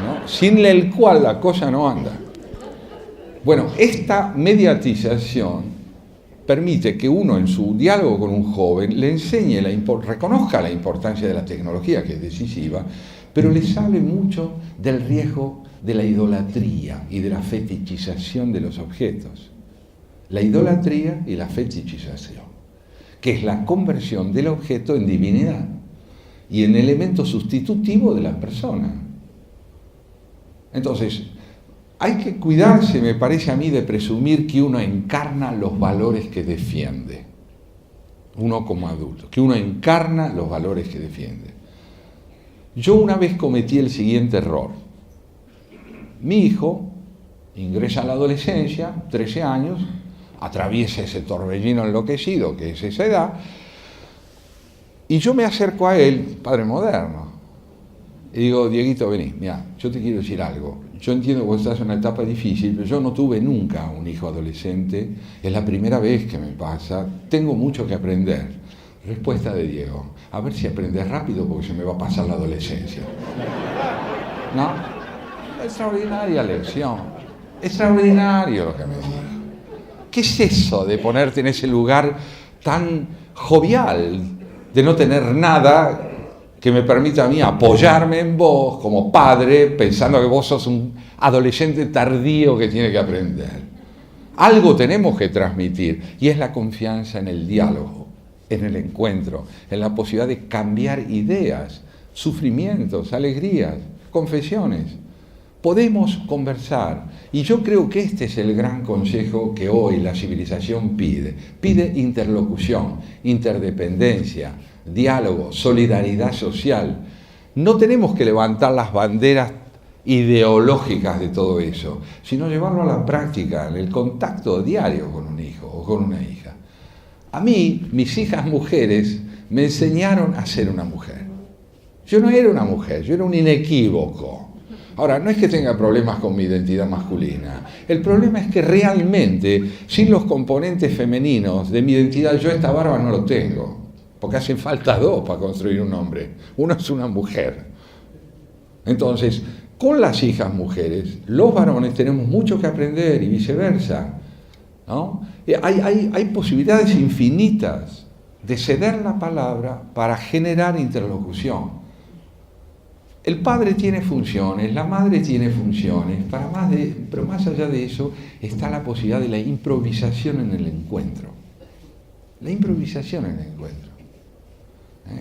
¿no? Sin el cual la cosa no anda. Bueno, esta mediatización permite que uno en su diálogo con un joven le enseñe, reconozca la importancia de la tecnología, que es decisiva, pero le sabe mucho del riesgo de la idolatría y de la fetichización de los objetos. La idolatría y la fetichización, que es la conversión del objeto en divinidad y en elemento sustitutivo de la persona. Entonces, hay que cuidarse, me parece a mí, de presumir que uno encarna los valores que defiende. Uno como adulto, que uno encarna los valores que defiende. Yo una vez cometí el siguiente error. Mi hijo ingresa a la adolescencia, 13 años, atraviesa ese torbellino enloquecido que es esa edad, y yo me acerco a él, padre moderno, y digo, Dieguito, vení, mira, yo te quiero decir algo. Yo entiendo que vos estás en una etapa difícil, pero yo no tuve nunca un hijo adolescente. Es la primera vez que me pasa. Tengo mucho que aprender. Respuesta de Diego. A ver si aprendes rápido porque se me va a pasar la adolescencia. ¿No? Extraordinaria lección. Extraordinario lo que me dijo. ¿Qué es eso de ponerte en ese lugar tan jovial, de no tener nada que me permita a mí apoyarme en vos como padre, pensando que vos sos un adolescente tardío que tiene que aprender? Algo tenemos que transmitir, y es la confianza en el diálogo, en el encuentro, en la posibilidad de cambiar ideas, sufrimientos, alegrías, confesiones. Podemos conversar, y yo creo que este es el gran consejo que hoy la civilización pide. Pide interlocución, interdependencia, diálogo, solidaridad social. No tenemos que levantar las banderas ideológicas de todo eso, sino llevarlo a la práctica, en el contacto diario con un hijo o con una hija. A mí, mis hijas mujeres me enseñaron a ser una mujer. Yo no era una mujer, yo era un inequívoco. Ahora, no es que tenga problemas con mi identidad masculina. El problema es que realmente, sin los componentes femeninos de mi identidad, yo esta barba no lo tengo. Porque hacen falta dos para construir un hombre. Uno es una mujer. Entonces, con las hijas mujeres, los varones tenemos mucho que aprender y viceversa, ¿no? Hay posibilidades infinitas de ceder la palabra para generar interlocución. El padre tiene funciones, la madre tiene funciones, pero más allá de eso está la posibilidad de la improvisación en el encuentro. La improvisación en el encuentro.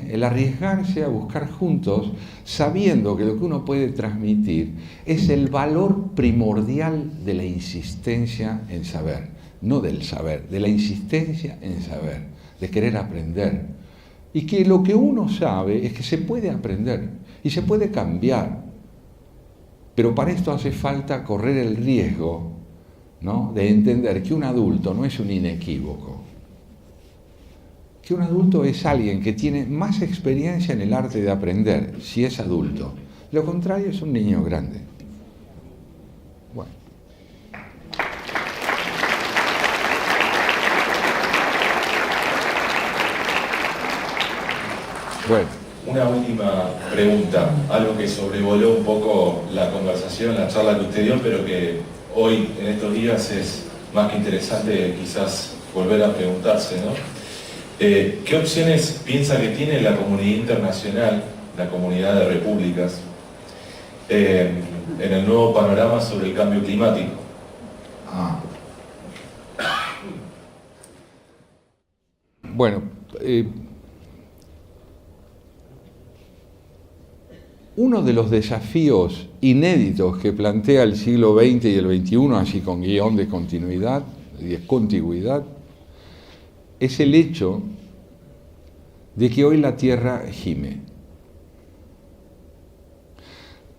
El arriesgarse a buscar juntos, sabiendo que lo que uno puede transmitir es el valor primordial de la insistencia en saber, no del saber, de la insistencia en saber, de querer aprender. Y que lo que uno sabe es que se puede aprender y se puede cambiar, pero para esto hace falta correr el riesgo, ¿no?, de entender que un adulto no es un inequívoco, que un adulto es alguien que tiene más experiencia en el arte de aprender, si es adulto. Lo contrario es un niño grande. Bueno. Una última pregunta, algo que sobrevoló un poco la conversación, la charla que usted dio, pero que hoy, en estos días, es más que interesante quizás volver a preguntarse, ¿no? ¿Qué opciones piensa que tiene la comunidad internacional, la comunidad de repúblicas, en el nuevo panorama sobre el cambio climático? Bueno, uno de los desafíos inéditos que plantea el siglo XX y el XXI, así con guión de continuidad y de contigüidad, es el hecho de que hoy la Tierra gime.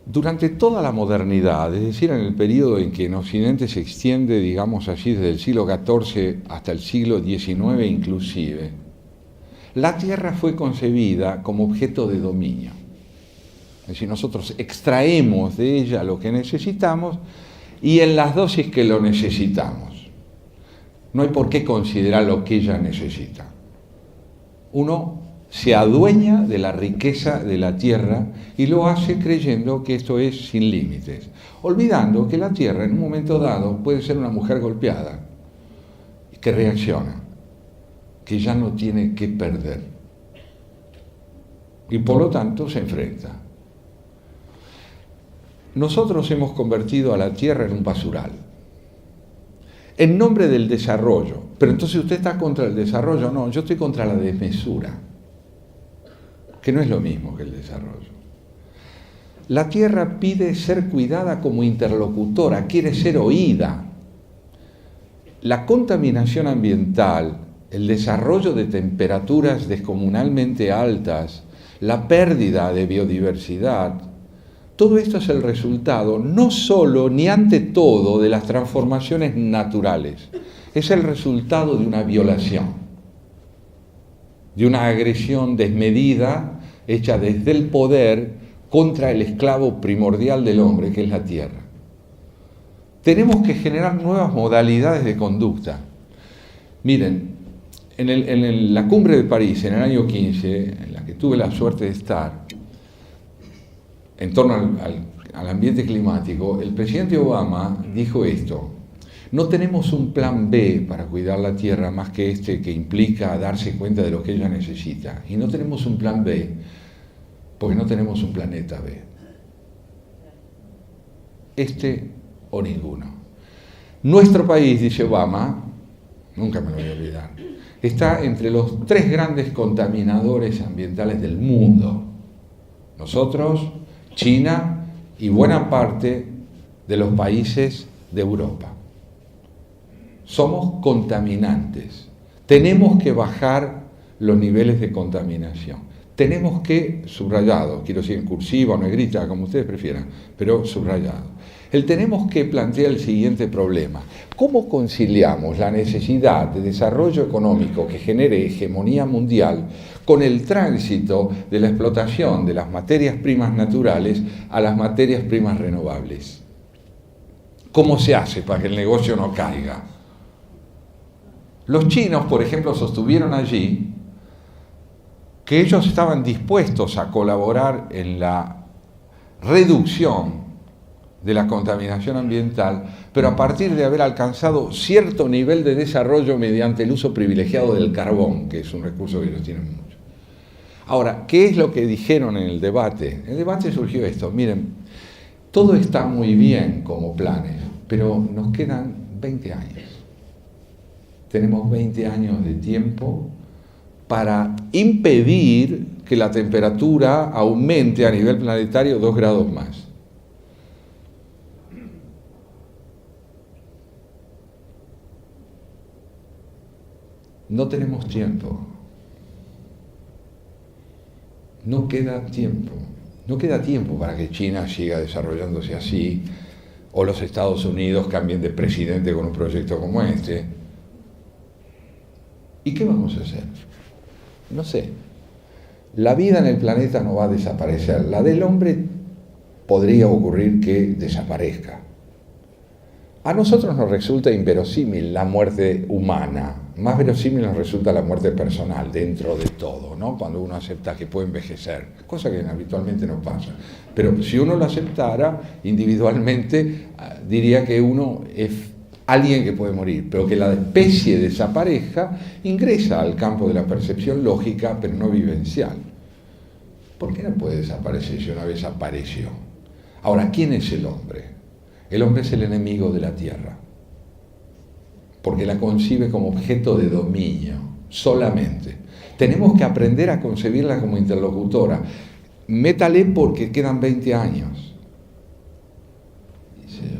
Durante toda la modernidad, es decir, en el periodo en que en Occidente se extiende, digamos así, desde el siglo XIV hasta el siglo XIX inclusive, la Tierra fue concebida como objeto de dominio. Es decir, nosotros extraemos de ella lo que necesitamos y en las dosis que lo necesitamos. No hay por qué considerar lo que ella necesita. Uno se adueña de la riqueza de la tierra y lo hace creyendo que esto es sin límites, olvidando que la tierra en un momento dado puede ser una mujer golpeada, que reacciona, que ya no tiene que perder y por lo tanto se enfrenta. Nosotros hemos convertido a la tierra en un basural en nombre del desarrollo. Pero entonces usted está contra el desarrollo. No, yo estoy contra la desmesura, que no es lo mismo que el desarrollo. La tierra pide ser cuidada como interlocutora, quiere ser oída. La contaminación ambiental, el desarrollo de temperaturas descomunalmente altas, la pérdida de biodiversidad, todo esto es el resultado, no solo ni ante todo, de las transformaciones naturales. Es el resultado de una violación, de una agresión desmedida hecha desde el poder contra el esclavo primordial del hombre, que es la tierra. Tenemos que generar nuevas modalidades de conducta. Miren, en la cumbre de París, en el año 15, en la que tuve la suerte de estar, en torno al ambiente climático, el presidente Obama dijo esto: no tenemos un plan B para cuidar la tierra más que este que implica darse cuenta de lo que ella necesita. Y no tenemos un plan B porque no tenemos un planeta B. Este o ninguno. Nuestro país, dice Obama, nunca me lo voy a olvidar, está entre los 3 grandes contaminadores ambientales del mundo. Nosotros, China y buena parte de los países de Europa. Somos contaminantes. Tenemos que bajar los niveles de contaminación. Tenemos que, subrayado, quiero decir en cursiva o negrita, como ustedes prefieran, pero subrayado. Tenemos que plantear el siguiente problema: ¿cómo conciliamos la necesidad de desarrollo económico que genere hegemonía mundial con el tránsito de la explotación de las materias primas naturales a las materias primas renovables? ¿Cómo se hace para que el negocio no caiga? Los chinos, por ejemplo, sostuvieron allí que ellos estaban dispuestos a colaborar en la reducción de la contaminación ambiental, pero a partir de haber alcanzado cierto nivel de desarrollo mediante el uso privilegiado del carbón, que es un recurso que ellos tienen mucho. Ahora, ¿qué es lo que dijeron en el debate? En el debate surgió esto: miren, todo está muy bien como planes, pero nos quedan 20 años. Tenemos 20 años de tiempo para impedir que la temperatura aumente a nivel planetario 2 grados más. No tenemos tiempo. No queda tiempo. No queda tiempo para que China siga desarrollándose así, o los Estados Unidos cambien de presidente con un proyecto como este. ¿Y qué vamos a hacer? No sé. La vida en el planeta no va a desaparecer. La del hombre podría ocurrir que desaparezca. A nosotros nos resulta inverosímil la muerte humana. Más verosímil nos resulta la muerte personal dentro de todo, ¿no? Cuando uno acepta que puede envejecer, cosa que habitualmente no pasa. Pero si uno lo aceptara individualmente, diría que uno es alguien que puede morir, pero que la especie desaparezca ingresa al campo de la percepción lógica, pero no vivencial. ¿Por qué no puede desaparecer si una vez apareció? Ahora, ¿quién es el hombre? El hombre es el enemigo de la tierra, porque la concibe como objeto de dominio, solamente. Tenemos que aprender a concebirla como interlocutora. Métale porque quedan 20 años. Dice,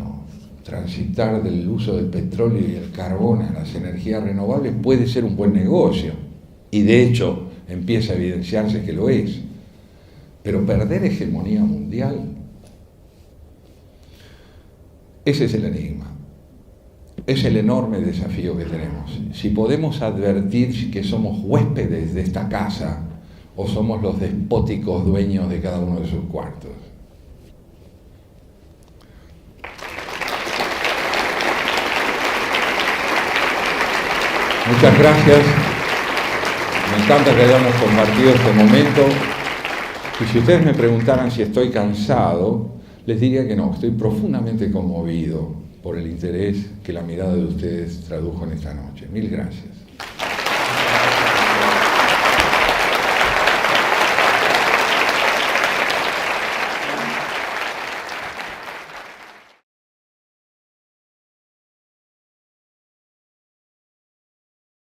transitar del uso del petróleo y el carbón a las energías renovables puede ser un buen negocio, y de hecho empieza a evidenciarse que lo es. Pero perder hegemonía mundial, ese es el enigma. Es el enorme desafío que tenemos. Si podemos advertir que somos huéspedes de esta casa, o somos los despóticos dueños de cada uno de sus cuartos? Muchas gracias. Me encanta que hayamos compartido este momento. Y si ustedes me preguntaran si estoy cansado, les diría que no, estoy profundamente conmovido por el interés que la mirada de ustedes tradujo en esta noche. Mil gracias.